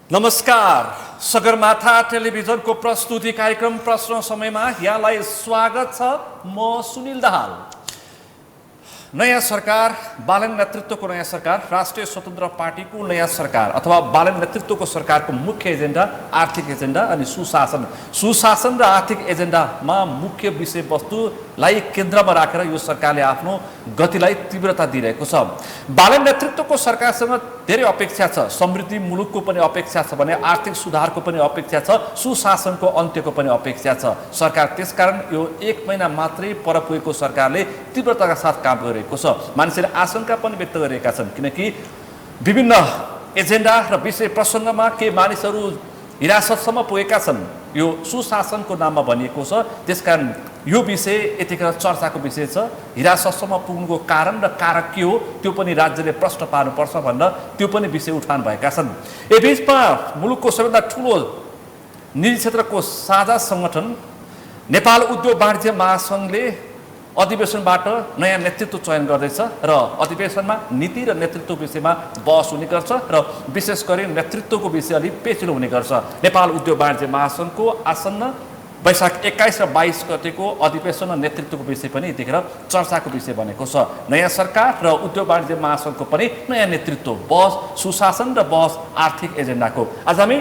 नमस्कार। सगरमाथा टेलिभिजनको प्रस्तुति कार्यक्रम प्रश्न समयमा यहाँलाई स्वागत छ। म सुनिल दाहाल। नयाँ सरकार, बालन नेतृत्वको नयाँ सरकार, राष्ट्रिय स्वतन्त्र पार्टीको नयाँ सरकार अथवा बालन नेतृत्वको सरकारको मुख्य एजेन्डा आर्थिक एजेन्डा अनि सुशासन र आर्थिक एजेन्डामा मुख्य विषयवस्तुलाई केन्द्रमा राखेर यो सरकारले आफ्नो गतिलाई तीव्रता दिइरहेको छ। बालन नेतृत्वको सरकारसँग धेरै अपेक्षा छ। समृद्धि मुलुकको पनि अपेक्षा छ भने आर्थिक सुधारको पनि अपेक्षा छ, सुशासनको अन्त्यको पनि अपेक्षा छ। सरकार त्यसकारण यो 1 महिना मात्रै पर पुगेको सरकारले तीव्रताका साथ काम गरिरहेको छ। मानिसले आशंका पनि व्यक्त गरिरहेका छन् किनकि विभिन्न एजेन्डा र विषय प्रसङ्गमा के मानिसहरू हिरासतसम्म पुगेका छन्। यो सुशासनको नाममा भनिएको छ। त्यसकारण यो विषय यतिखेर चर्चाको विषय छ। हिरासतसम्म पुग्नुको कारण र कारक के हो त्यो पनि राज्यले प्रश्न पार्नुपर्छ भनेर त्यो पनि विषय उठान भएका छन्। यसबीचमा मुलुकको सबैभन्दा ठुलो निजी क्षेत्रको साझा सङ्गठन नेपाल उद्योग वाणिज्य महासङ्घले अधिवेशनबाट नयाँ नेतृत्व चयन गर्दैछ र अधिवेशनमा नीति र नेतृत्व विषयमा बहस हुने गर्छ र विशेष गरी नेतृत्वको विषय अलि पेचिलो हुने गर्छ। नेपाल उद्योग वाणिज्य महासङ्घको आसन्न वैशाख 21 र 22 गतेको अधिवेशन र नेतृत्वको विषय पनि यतिखेर चर्चाको विषय बनेको छ। नयाँ सरकार र उद्योग वाणिज्य महासङ्घको पनि नयाँ नेतृत्व, बहस सुशासन र बहस आर्थिक एजेन्डाको। आज हामी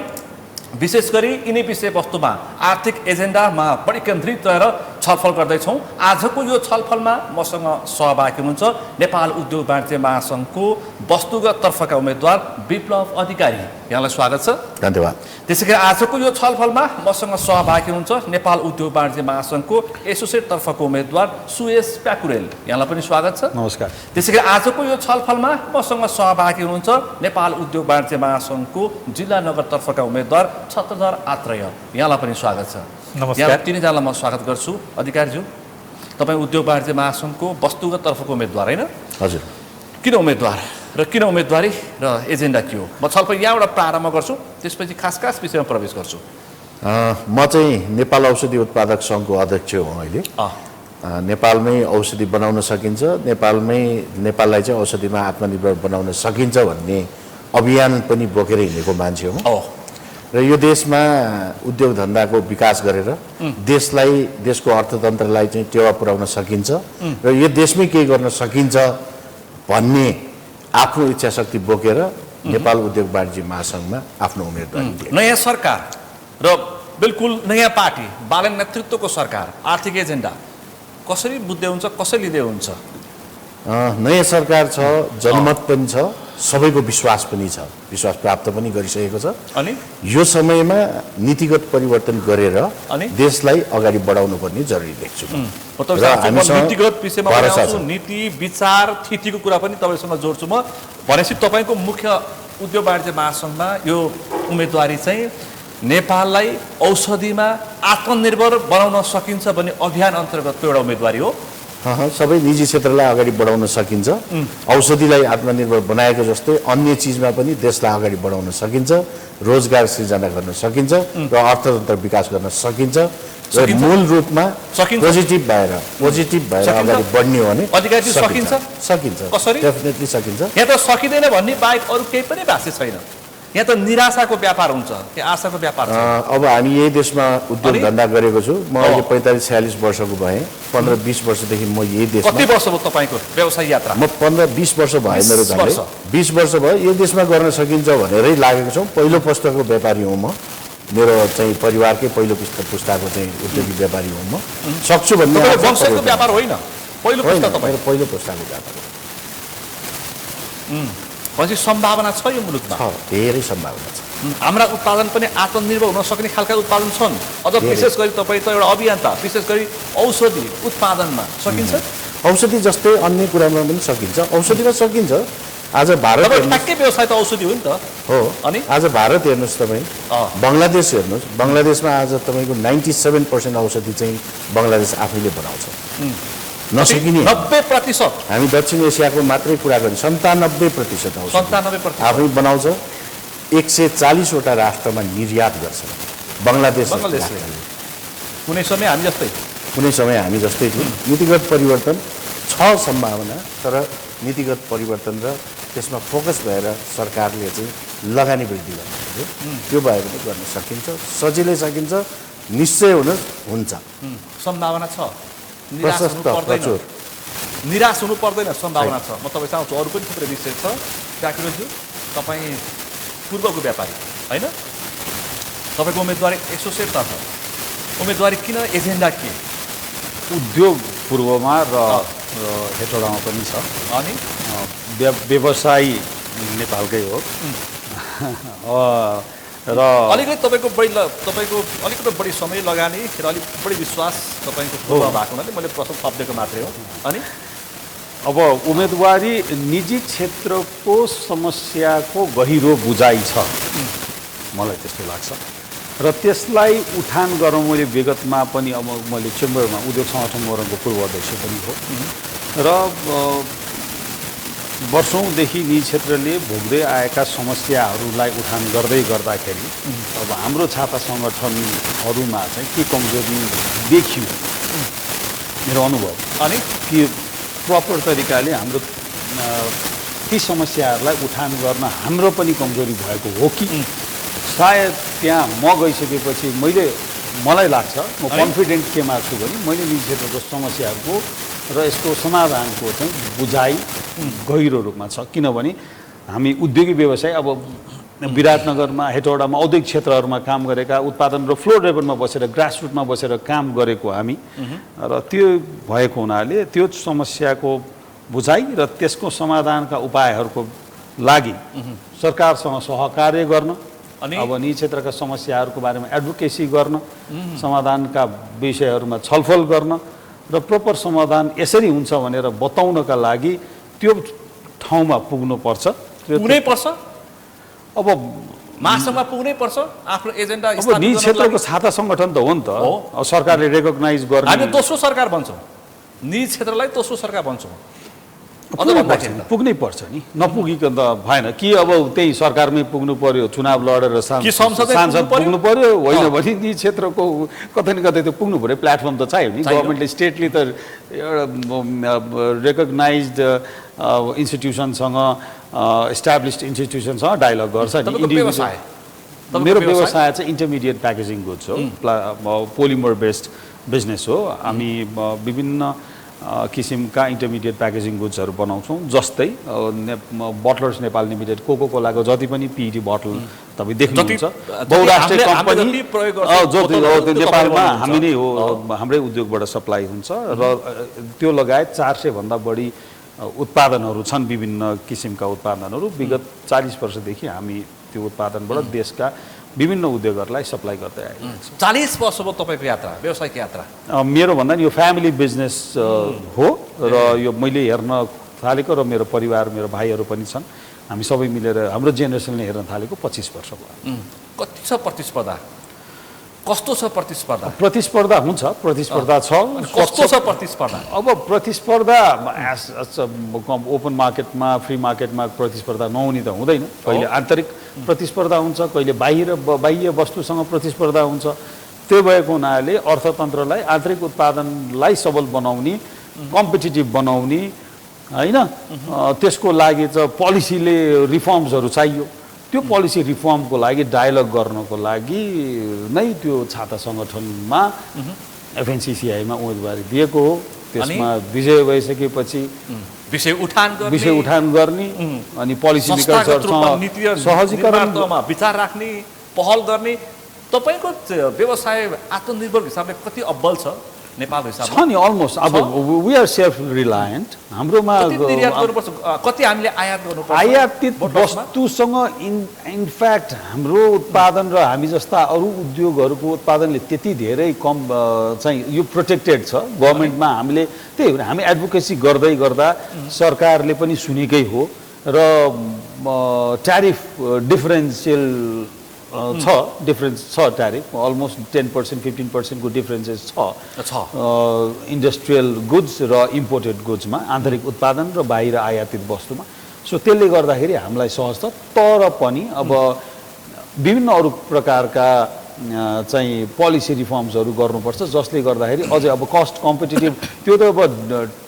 विशेष गरी यिनै विषयवस्तुमा आर्थिक एजेन्डामा बढी केन्द्रित रहेर छलफल गर्दैछौँ। आजको यो छलफलमा मसँग सहभागी हुनुहुन्छ नेपाल उद्योग वाणिज्य महासङ्घको वस्तुगत तर्फका उम्मेदवार विप्लव अधिकारी। यहाँलाई स्वागत छ। धन्यवाद। त्यसैगरी आजको यो छलफलमा मसँग सहभागी हुनुहुन्छ नेपाल उद्योग वाणिज्य महासङ्घको एसोसिएट तर्फको उम्मेदवार सुयस प्याकुरेल। यहाँलाई पनि स्वागत छ। नमस्कार। त्यसैगरी आजको यो छलफलमा मसँग सहभागी हुनुहुन्छ नेपाल उद्योग वाणिज्य महासङ्घको जिल्ला नगर तर्फका उम्मेदवार छत्रधर आत्रेय। यहाँलाई पनि स्वागत छ। नमस्कार। तिनैजनालाई म स्वागत गर्छु। अधिकारीज्यू, तपाईँ उद्योग वाणिज्य महासङ्घको वस्तुगत तर्फको उम्मेदवार होइन? हजुर। किन उम्मेदवार र किन उम्मेदवारी र एजेन्डा के हो? म छलफल यहाँबाट प्रारम्भ गर्छु, त्यसपछि खास विषयमा प्रवेश गर्छु। म चाहिँ नेपाल औषधि उत्पादक सङ्घको अध्यक्ष हुँ अहिले। नेपालमै औषधि बनाउन सकिन्छ, नेपाललाई चाहिँ औषधिमा आत्मनिर्भर बनाउन सकिन्छ भन्ने अभियान पनि बोकेर हिँडेको मान्छे हुँ र यो देशमा उद्योग धन्दाको विकास गरेर देशको अर्थतन्त्रलाई चाहिँ टेवा पुर्याउन सकिन्छ र यो देशमै केही गर्न सकिन्छ भन्ने आफ्नो इच्छा शक्ति बोकेर नेपाल उद्योग वाणिज्य महासङ्घमा आफ्नो उम्मेदवारी दिए। नयाँ सरकार र बिल्कुल नयाँ पार्टी, बालन नेतृत्वको सरकार, आर्थिक एजेन्डा कसरी बुझ्दै हुन्छ, कसरी लिँदै हुन्छ? नयाँ सरकार छ, जनमत पनि छ, सबैको विश्वास पनि छ, विश्वास प्राप्त पनि गरिसकेको छ। अनि यो समयमा नीतिगत परिवर्तन गरेर देशलाई अगाडि बढाउनु पर्ने जरुरी देख्छु। नीतिगत विषयमा नीति विचार थितिको कुरा पनि तपाईँसँग जोड्छु म। भनेपछि तपाईँको मुख्य उद्योग वाणिज्य महासङ्घमा यो उम्मेदवारी चाहिँ नेपाललाई औषधिमा आत्मनिर्भर बनाउन सकिन्छ भन्ने अभियान अन्तर्गतको एउटा उम्मेदवारी हो। सबै निजी क्षेत्रलाई अगाडि बढाउन सकिन्छ, औषधिलाई आत्मनिर्भर बनाएको जस्तै अन्य चिजमा पनि देशलाई अगाडि बढाउन सकिन्छ, रोजगार सृजना गर्न सकिन्छ र अर्थतन्त्र विकास गर्न सकिन्छ र मूल रूपमा पोजिटिभ भएर अगाडि बढ्ने हो भने अधिकारी सकिन्छ। कसरी? डेफिनेटली सकिन्छ। यहाँ त सकिँदैन भन्ने बाहेक अरू केही पनि भाष्य छैन। यहाँ त निराशाको व्यापार हुन्छ कि आशाको व्यापार? अब हामी यही देशमा उद्योग धन्दा गरेको छु। म अहिले 45-46 वर्षको भएँ। 15-20 वर्षदेखि म यही देशमा। कति वर्ष भयो तपाईँको व्यवसाय यात्रा? म 15-20 वर्ष भयो मेरो धन्दा। 20 वर्ष भयो यही देशमा गर्न सकिन्छ भनेरै लागेको छु। पहिलो पुस्ताको व्यापारी हुँ म। मेरो चाहिँ परिवारकै पहिलो पुस्ताको चाहिँ उद्योगी व्यापारी हुँ म। सक्छु भन्ने वंशको व्यापार होइन, पहिलो पुस्ता तपाईँ? मेरो पहिलो पुस्ताको व्यापार हो। भनेपछि सम्भावना छ यो मुलुकमा? धेरै सम्भावना छ। हाम्रा उत्पादन पनि आत्मनिर्भर हुन सक्ने खालका उत्पादन छन्। अझ विशेष गरी तपाईँ त एउटा अभियन्ता, विशेष गरी औषधि उत्पादनमा सकिन्छ? औषधि जस्तै अन्य कुरामा पनि सकिन्छ। औषधिमा सकिन्छ। आज भारत ठ्याक्कै व्यवसाय त औषधि हो नि त हो। अनि आज भारत हेर्नुहोस् तपाईँ, बङ्गलादेश हेर्नुहोस्, बङ्गलादेशमा आज तपाईँको 97% औषधि चाहिँ बङ्गलादेश आफैले बनाउँछ। नसकिने 90%। हामी दक्षिण एसियाको मात्रै कुरा गऱ्यौँ, 97% आफै बनाउँछ। 140 वटा राष्ट्रमा निर्यात गर्छ बङ्गलादेश। कुनै समय हामी जस्तै थियो। नीतिगत परिवर्तन छ सम्भावना, तर नीतिगत परिवर्तन र त्यसमा फोकस भएर सरकारले चाहिँ लगानी वृद्धि गर्नु पर्यो त्यो भयो भने गर्न सकिन्छ सजिलै सकिन्छ निश्चय हुन्छ सम्भावना छ प्रशस्त प्रचुर निराश हुनु पर्दैन सम्भावना छ म तपाईसँग आउँछु अरू पनि थुप्रै विषय छ काकीज्यू तपाईँ पूर्वको व्यापारी होइन तपाईँको उम्मेदवारी एसोसिएट त छ उम्मेदवारी किन एजेन्डा के उद्योग पूर्वमा र हेटौडामा पनि छ अनि व्यवसायी नेपालकै हो र अलिकति तपाईँको अलिकति बढी समय लगानी र अलिक बढी विश्वास तपाईँको पूर्व भएको हुनाले मैले प्रथम थपिदिएको मात्रै हो अनि अब उम्मेदवारी निजी क्षेत्रको समस्याको गहिरो बुझाइ छ मलाई त्यस्तो लाग्छ र त्यसलाई उठान गर्न मैले विगतमा पनि अब मैले चेम्बरमा उद्योग संगठन मोरङको पूर्व अध्यक्ष पनि हो र वर्षौँदेखि निजी क्षेत्रले भोग्दै आएका समस्याहरूलाई उठान गर्दै गर्दाखेरि अब हाम्रो छाता सङ्गठनहरूमा चाहिँ के कमजोरी देखियो मेरो अनुभव अनि कि प्रपर तरिकाले हाम्रो ती समस्याहरूलाई उठान गर्न हाम्रो पनि कमजोरी भएको हो कि सायद त्यहाँ म गइसकेपछि मलाई लाग्छ म कन्फिडेन्ट केमा छु भने मैले निजी क्षेत्रको समस्याहरूको र यसको समाधानको चाहिँ बुझाइ गहिरो रूपमा छ किनभने हामी उद्योगी व्यवसाय अब विराटनगरमा हेटौडामा औद्योगिक क्षेत्रहरूमा काम गरेका उत्पादन र फ्लोर लेभलमा बसेर ग्रासरुटमा बसेर काम गरेको हामी र त्यो भएको हुनाले त्यो समस्याको बुझाइ र त्यसको समाधानका उपायहरूको लागि सरकारसँग सहकार्य गर्न अब निजी क्षेत्रका समस्याहरूको बारेमा एडभोकेसी गर्न समाधानका विषयहरूमा छलफल गर्न र प्रपर समाधान यसरी हुन्छ भनेर बताउनका लागि त्यो ठाउँमा पुग्नुपर्छ पुग्नै पर्छ अब महासङ्घमा पुग्नै पर्छ आफ्नो एजेन्डा अब निजी क्षेत्रको छाता सङ्गठन त हो नि त सरकारले रेकग्नाइज गर्ने हामी दोस्रो सरकार भन्छौँ निजी क्षेत्रलाई दोस्रो सरकार भन्छौँ पुग्नै पर्छ नि नपुगिकन त भएन कि अब त्यही सरकारमै पुग्नु पर्यो चुनाव लडेर सांसद पुग्नु पर्यो होइन भने निजी क्षेत्रको कतै न कतै त पुग्नु पर्यो प्लेटफर्म त चाहियो नि गभर्मेन्टले स्टेटले त एउटा रेकग्नाइज्ड इन्स्टिट्युसनसँग इस्टाब्लिस्ड इन्स्टिट्युसनसँग डायलग गर्छ नि मेरो व्यवसाय चाहिँ इन्टरमिडिएट प्याकेजिङ गुड्स हो पोलिमर बेस्ड बिजनेस हो हामी विभिन्न किसिमका इन्टरमिडिएट प्याकेजिङ गुड्सहरू बनाउँछौँ जस्तै बटलर्स नेपाल लिमिटेड कोको कोलाको जति पनि पिइटी बटल तपाईँ देख्नुहुन्छ बहुराष्ट्रिय कम्पनी नेपालमा हामी नै हो हाम्रै उद्योगबाट सप्लाई हुन्छ र त्यो लगायत 400 भन्दा बढी उत्पादनहरू छन् विभिन्न किसिमका उत्पादनहरू विगत 40 वर्षदेखि हामी त्यो उत्पादनबाट देशका विभिन्न उद्योगहरूलाई सप्लाई गर्दै आइरहेको छ 40 वर्ष भयो तपाईँको यात्रा व्यवसायिक यात्रा मेरो भन्दा नि यो फ्यामिली बिजनेस हो र यो मैले हेर्न थालेको र मेरो परिवार मेरो भाइहरू पनि छन् हामी सबै मिलेर हाम्रो जेनेरेसनले हेर्न थालेको 25 वर्ष भयो कति छ प्रतिस्पर्धा कस्तो छ प्रतिस्पर्धा प्रतिस्पर्धा हुन्छ प्रतिस्पर्धा छ कस्तो छ प्रतिस्पर्धा अब प्रतिस्पर्धा ओपन मार्केटमा फ्री मार्केटमा प्रतिस्पर्धा नहुने त हुँदैन कहिले आन्तरिक प्रतिस्पर्धा हुन्छ कहिले बाह्य वस्तुसँग प्रतिस्पर्धा हुन्छ त्यो भएको हुनाले अर्थतन्त्रलाई आन्तरिक उत्पादनलाई सबल बनाउने कम्पिटिटिभ बनाउने हैन त्यसको लागि चाहिँ पोलिसीले रिफर्म्सहरू चाहियो त्यो पोलिसी रिफर्मको लागि डायलग गर्नको लागि नै त्यो छाता सङ्गठनमा एफएनसीसीआईमा उम्मेदवारी दिएको हो त्यसमा विजय भइसकेपछि विषय उठान गर्ने अनि पोलिसी विकासहरुसँग सहजीकरणमा विचार राख्ने पहल गर्ने तपाईको व्यवसाय आत्मनिर्भर हिसाबले कति अब्बल छ नेपालको हिसाबले छ नि अलमोस्ट अब वी आर सेल्फ रिलायन्ट हाम्रोमा कति हामीले आयात गर्नुपर्छ आयातित वस्तुसँग इनफ्याक्ट हाम्रो उत्पादन र हामी जस्ता अरू उद्योगहरूको उत्पादनले त्यति धेरै कम चाहिँ यो प्रोटेक्टेड छ गभर्नमेन्टमा हामीले त्यही हो हामी एडभोकेसी गर्दै गर्दा सरकारले पनि सुनेकै हो र ट्यारिफ डिफरेन्शियल डिफरेन्स छ ट्यारिफ अलमोस्ट 10% 15% को डिफरेन्सेस छ इन्डस्ट्रियल गुड्स र इम्पोर्टेड गुड्समा आन्तरिक उत्पादन र बाहिर आयातित वस्तुमा सो त्यसले गर्दाखेरि हामीलाई सहज छ तर पनि अब विभिन्न अरू प्रकारका चाहिँ पोलिसी रिफर्म्सहरू गर्नुपर्छ जसले गर्दाखेरि अझै अब कस्ट कम्पिटिटिभ त्यो त अब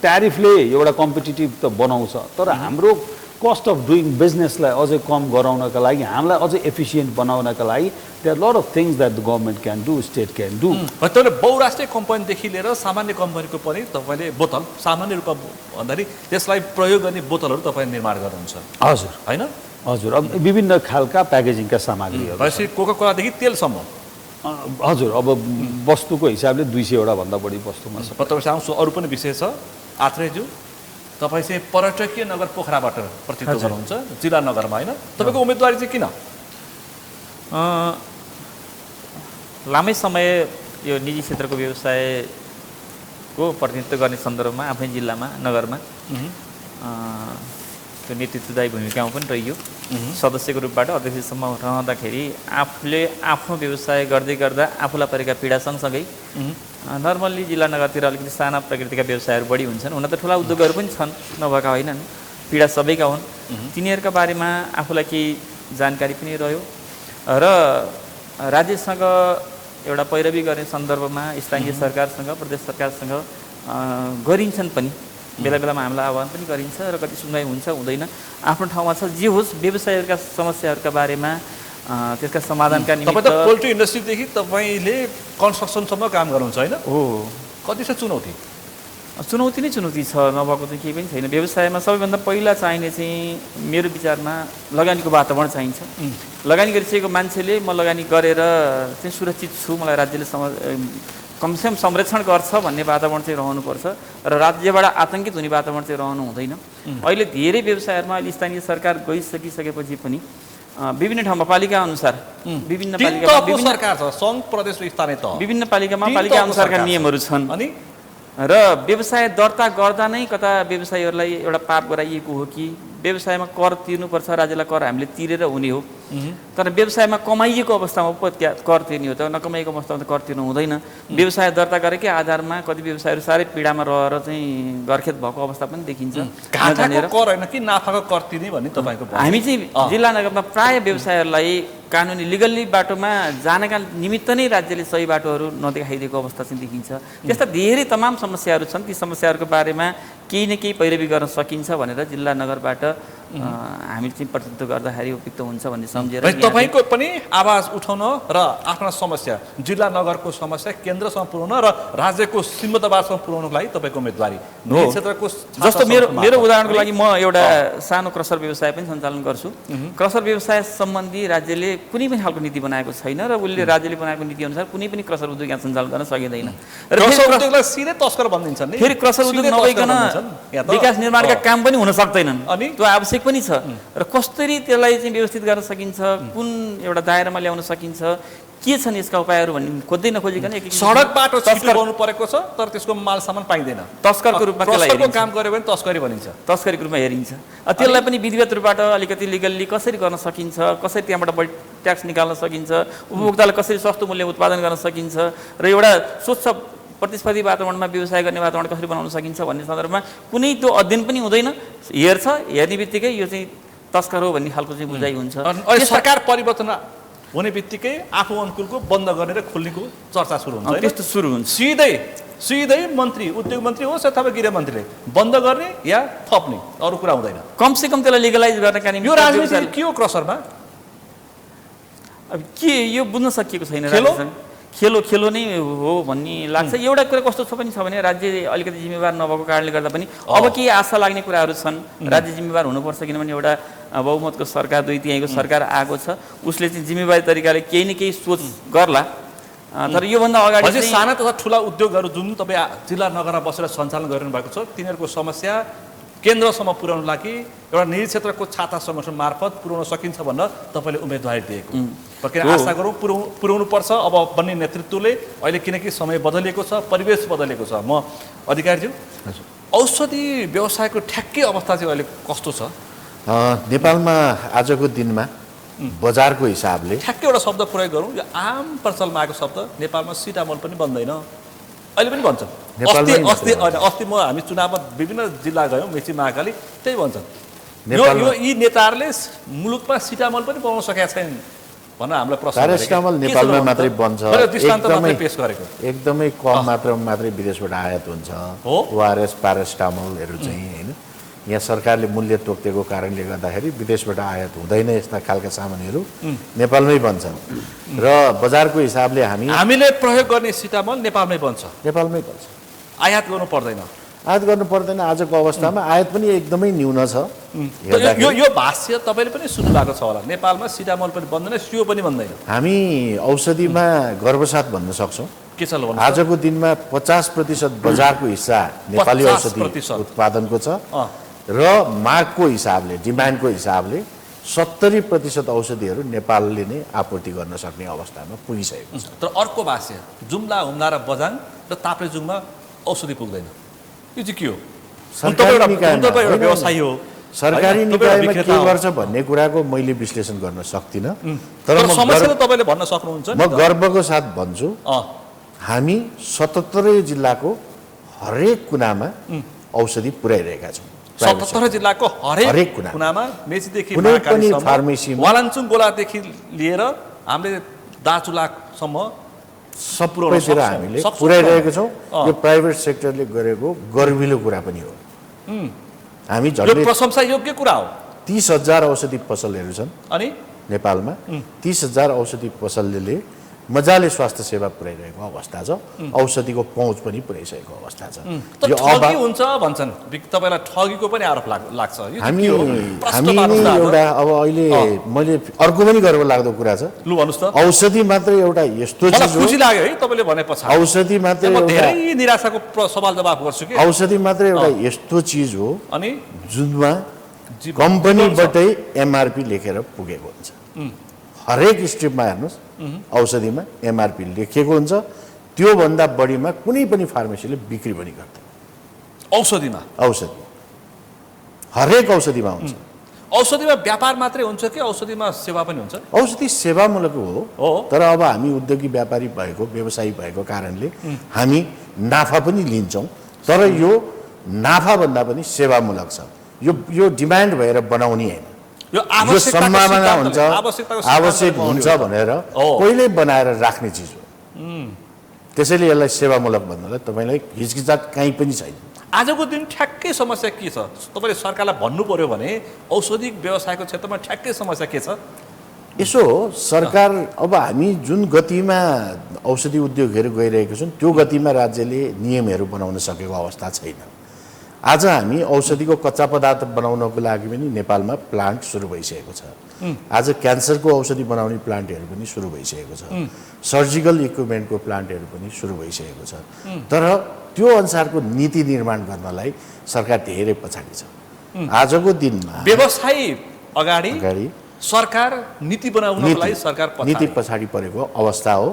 ट्यारिफले एउटा कम्पिटिटिभ त बनाउँछ तर हाम्रो कस्ट अफ डुइङ बिजनेसलाई अझै कम गराउनका लागि, हामीलाई अझै एफिसियन्ट बनाउनका लागि there are lot of things that the government can do, state can do. तपाईँले बहुराष्ट्रिय कम्पनीदेखि लिएर सामान्य कम्पनीको पनि तपाईँले बोतल सामान्य रूपमा भन्दाखेरि त्यसलाई प्रयोग गर्ने बोतलहरू तपाईँले निर्माण गर्नुहुन्छ हजुर होइन? हजुर, अब विभिन्न खालका प्याकेजिङका सामग्रीहरू, भनेपछि कोका कोलादेखि तेलसम्म। हजुर, अब वस्तुको हिसाबले 200 भन्दा बढी वस्तुमा छ। तपाईँ आउँछु अरू पनि विषय छ। आत्रेयज्यू, तपाईँ चाहिँ पर्यटकीय नगर पोखराबाट प्रतिनिधित्व गर्नुहुन्छ जिल्ला नगरमा होइन? तपाईँको उम्मेदवारी चाहिँ किन? लामै समय यो निजी क्षेत्रको व्यवसायको प्रतिनिधित्व गर्ने सन्दर्भमा आफ्नै जिल्लामा नगरमा त्यो नेतृत्वदायी भूमिकामा पनि रहियो। सदस्यको रूपबाट अध्यक्षसम्म रहँदाखेरि आफूले आफ्नो व्यवसाय गर्दै गर्दा आफूलाई परेका पीडा सँगसँगै नर्मल्ली जिल्ला नगरतिर अलिकति साना प्रकृतिका व्यवसायहरू बढी हुन्छन्। हुन त ठुला उद्योगहरू पनि छन्, नभएका होइनन्, पीडा सबैका हुन्। तिनीहरूका बारेमा आफूलाई केही जानकारी पनि रह्यो र राज्यसँग एउटा पैरवी गर्ने सन्दर्भमा स्थानीय सरकारसँग प्रदेश सरकारसँग गरिन्छन् पनि, बेला बेलामा हामीलाई आह्वान पनि गरिन्छ र कति सुनवाई हुन्छ हुँदैन, आफ्नो ठाउँमा छ। जे होस् व्यवसायहरूका समस्याहरूका बारेमा त्यसका समाधानका निमित्त तपाईँ त पोल्ट्री इन्डस्ट्रीदेखि तपाईँले कन्स्ट्रक्सनसम्म काम गर्नुहुन्छ होइन? हो, कति छ चुनौती? चुनौती नै चुनौती छ, नभएको चाहिँ केही पनि छैन। व्यवसायमा सबैभन्दा पहिला चाहिने चाहिँ मेरो विचारमा लगानीको वातावरण चाहिन्छ। लगानी गरिसकेको मान्छेले म लगानी गरेर चाहिँ सुरक्षित छु, मलाई राज्यले कमसेकम संरक्षण गर्छ भन्ने वातावरण चाहिँ रहनुपर्छ र राज्यबाट आतङ्कित हुने वातावरण चाहिँ रहनु हुँदैन। अहिले धेरै व्यवसायहरूमा अहिले स्थानीय सरकार गइसकिसकेपछि पनि विभिन्न ठाउँमा पालिका अनुसार विभिन्न पालिकामा पालिका अनुसारका नियमहरू छन् र व्यवसाय दर्ता गर्दा नै कता व्यवसायीहरूलाई एउटा पाप गराइएको हो कि व्यवसायमा कर तिर्नुपर्छ, राज्यलाई कर हामीले तिरेर हुने हो। तर व्यवसायमा कमाइएको अवस्थामा कर तिर्ने हो त, नकमाइएको अवस्थामा त कर तिर्नु हुँदैन। व्यवसाय दर्ता गरेकै आधारमा कति व्यवसायहरू साह्रै पीडामा रहेर चाहिँ गर्खेत भएको अवस्था पनि देखिन्छ। घाटाको कर होइन कि नाफाको कर तिर्ने भन्ने तपाईँको? हामी चाहिँ जिल्ला नगरमा प्राय व्यवसायहरूलाई कानुनी लिगल्ली बाटोमा जानका निमित्त नै राज्यले सही बाटोहरू नदेखाइदिएको अवस्था चाहिँ देखिन्छ। त्यस्ता धेरै तमाम समस्याहरू छन्। ती समस्याहरूको बारेमा केही न केही पैरवी गर्न सकिन्छ भनेर जिल्ला नगरबाट हामी चाहिँ प्रतिनिधित्व गर्दाखेरि उपयुक्त हुन्छ भन्ने सम्झेर तपाईँको पनि आवाज उठाउन र आफ्ना समस्या जिल्ला नगरको समस्या केन्द्रसम्म पुर्याउन र राज्यको सीमितवादसम्म पुर्याउनको लागि तपाईँको उम्मेदवारी क्षेत्रको जस्तो मेरो उदाहरणको लागि म एउटा सानो क्रसर व्यवसाय पनि सञ्चालन गर्छु। क्रसर व्यवसाय सम्बन्धी राज्यले कुनै पनि खालको नीति बनाएको छैन र उसले राज्यले बनाएको नीति अनुसार कुनै पनि क्रसर उद्योग यहाँ सञ्चालन गर्न सकिँदैन र सिधै तस्कर भनिदिन्छन्। फेरि क्रसर उद्योग नभइकन विकास निर्माणका काम पनि हुन सक्दैनन्, त्यो आवश्यक पनि छ। र कसरी त्यसलाई चाहिँ व्यवस्थित गर्न सकिन्छ, कुन एउटा दायरामा ल्याउन सकिन्छ, के छन् यसका उपायहरू भन्ने खोज्दै नखोजिकन सडक बाटो छिटो परेको छ तर त्यसको माल सामान पाइँदैन, तस्करको रूपमा काम गर्यो भने तस्करी भनिन्छ, तस्करीको रूपमा हेरिन्छ। त्यसलाई पनि विधिवत रूपबाट अलिकति लिगल्ली कसरी गर्न सकिन्छ, कसरी त्यहाँबाट बढी ट्याक्स निकाल्न सकिन्छ, उपभोक्तालाई कसरी सस्तो मूल्य उत्पादन गर्न सकिन्छ र एउटा स्वच्छ प्रतिस्पर्धी वातावरणमा व्यवसाय गर्ने वातावरण कसरी बनाउन सकिन्छ भन्ने सन्दर्भमा कुनै त्यो अध्ययन पनि हुँदैन। हेर्ने बित्तिकै यो चाहिँ तस्कर हो भन्ने खालको चाहिँ बुझाइ हुन्छ। सरकार परिवर्तन हुने बित्तिकै आफू अनुकूलको बन्द गर्ने र खोल्नेको चर्चा सुरु हुन्छ, त्यस्तो सुरु हुन्छ। सिधै मन्त्री, उद्योग मन्त्री होस् अथवा गृह मन्त्रीले बन्द गर्ने या थप्ने, अरू कुरा हुँदैन। कमसेकम त्यसलाई लिगलाइज गर्नका निम्ति यो राजनीति के हो क्रसरमा? अब के यो बुझ्न सकिएको छैन। खेलो नै हो भन्ने लाग्छ। एउटा कुरा कस्तो छ पनि छ भने राज्य अलिकति जिम्मेवार नभएको कारणले गर्दा पनि अब केही आशा लाग्ने कुराहरू छन्। राज्य जिम्मेवार हुनुपर्छ किनभने एउटा बहुमतको सरकार, दुई तिहाईको सरकार आएको छ, उसले चाहिँ जिम्मेवारी तरिकाले केही न केही सोच गर्ला। तर योभन्दा अगाडि साना तथा ठुला उद्योगहरू जुन तपाईँ जिल्ला नगरमा बसेर सञ्चालन गरिरहनु भएको छ तिनीहरूको समस्या केन्द्रसम्म पुर्याउनु लागि एउटा निजी क्षेत्रको छाता संगठन मार्फत पुर्याउन सकिन्छ भनेर तपाईँले उम्मेदवारी दिएको। आशा गरौँ पुर्याउनु पर्छ अब बन्ने नेतृत्वले। अहिले किनकि समय बदलिएको छ, परिवेश बदलिएको छ। म अधिकारीज्यू, औषधि व्यवसायको ठ्याक्कै अवस्था चाहिँ अहिले कस्तो छ नेपालमा आजको दिनमा? बजारको हिसाबले ठ्याक्कै एउटा शब्द प्रयोग गरौँ, यो आम प्रचलनमा आएको शब्द, नेपालमा सिटामोल पनि बन्दैन, अहिले पनि भन्छ। अस्ति हामी चुनावमा विभिन्न जिल्ला गयौँ, मेची महाकाली, त्यही भन्छन् यी नेताहरूले मुलुकमा सिटामोल पनि बनाउन सकेका छैनन् भनेर हामीलाई प्रश्न। प्यारासिटामोल नेपालमा मात्रै बन्छ, एकदमै कम मात्रामा मात्रै विदेशबाट आयात हुन्छ। ओआरएस, प्यारासिटामोलहरू चाहिँ होइन यहाँ सरकारले मूल्य तोकेको कारणले गर्दाखेरि विदेशबाट आयात हुँदैन यस्ता खालका सामानहरू नेपालमै बन्छन् र बजारको हिसाबले हामीले प्रयोग गर्ने सिटामल नेपालमै बन्छ नेपालमै बन्छ आयात गर्नु पर्दैन आयात गर्नु पर्दैन आजको अवस्थामा आयात पनि एकदमै न्यून छ यो भाष्य तपाईँले पनि सुन्नु भएको छ होला नेपालमा सिटामल पनि बन्दैन सियो पनि बन्दैन हामी औषधिमा गर्वसाथ भन्न सक्छौँ के छ आजको दिनमा 50% बजारको हिस्सा नेपाली औषधि उत्पादनको छ र मागको हिसाबले डिमान्डको हिसाबले 70% औषधिहरू नेपालले नै आपूर्ति गर्न सक्ने अवस्थामा पुगिसकेको छ तर अर्को भाष्य जुम्ला हुम्ला र बझाङ र ताप्लेजुङमा औषधि पुग्दैन यो चाहिँ के हो व्यवसाय हो सरकारी निकायमा के गर्छ भन्ने कुराको मैले विश्लेषण गर्न सक्दिनँ तर समस्या तपाईँले भन्न सक्नुहुन्छ म गर्वको साथ भन्छु हामी 77 जिल्लाको हरेक कुनामा औषधि पुर्याइरहेका छौँ 77 जिल्लाको हरेक कुनामा मेचीदेखि वालाञ्चुङ गोलादेखि लिएर हामीले दार्चुलासम्म सबैतिर हामीले पुर्याइरहेको छौँ यो प्राइभेट सेक्टरले गरेको गर्विलो कुरा पनि हो हामी झन्डै प्रशंसा योग्य कुरा हो 30,000 औषधि पसलहरू छन् अनि नेपालमा 30,000 औषधि पसलले मजाले स्वास्थ्य सेवा पुर्याइरहेको अवस्था छ औषधिको पहुँच पनि पुर्याइसकेको अवस्था छ यो ठगी हुन्छ भन्छन् तपाईँलाई ठगीको पनि आरोप लाग्छ हामी एउटा अब अहिले मैले अर्को पनि गर्व लाग्दो कुरा छ लु भन्नुस् त औषधि मात्रै एउटा यस्तो चिज हो खुसी लाग्यो है तपाईँले भने पछाडि औषधि मात्रै धेरै निराशाको सवाल जवाफ गर्छु कि औषधि मात्रै एउटा यस्तो चिज हो अनि जुनमा कम्पनीबाटै एमआरपी लेखेर पुगेको हुन्छ हरेक स्ट्रिपमा हेर्नुहोस् औषधिमा एमआरपी लेखिएको हुन्छ त्योभन्दा बढीमा कुनै पनि फार्मेसीले बिक्री पनि गर्दैन औषधि हरेक औषधिमा हुन्छ औषधिमा व्यापार मात्रै हुन्छ कि औषधिमा सेवा पनि हुन्छ औषधि सेवामूलक हो तर अब हामी उद्योगी व्यापारी भएको व्यवसायी भएको कारणले हामी नाफा पनि लिन्छौँ तर यो नाफाभन्दा पनि सेवामूलक छ यो डिमान्ड भएर बनाउने होइन यो सम्भावना हुन्छ आवश्यक हुन्छ भनेर कहिले बनाएर राख्ने चिज हो त्यसैले यसलाई सेवामूलक भन्नलाई तपाईँलाई हिचकिचाट कहीँ पनि छैन आजको दिन ठ्याक्कै समस्या के छ तपाईँले सरकारलाई भन्नु पर्यो भने औषधिक व्यवसायको क्षेत्रमा ठ्याक्कै समस्या के छ यसो सरकार अब हामी जुन गतिमा औषधि उद्योगहरू गइरहेको छौँ त्यो गतिमा राज्यले नियमहरू बनाउन सकेको अवस्था छैन आज हामी औषधिको कच्चा पदार्थ बनाउनको लागि पनि नेपालमा प्लान्ट सुरु भइसकेको छ आज क्यान्सरको औषधि बनाउने प्लान्टहरू पनि सुरु भइसकेको छ सर्जिकल इक्विपमेन्टको प्लान्टहरू पनि सुरु भइसकेको छ तर त्यो अनुसारको नीति निर्माण गर्नलाई सरकार धेरै पछाडि छ आजको दिनमा व्यवसाय अगाडि सरकार नीति बनाउनलाई सरकार नीति पछाडि परेको अवस्था हो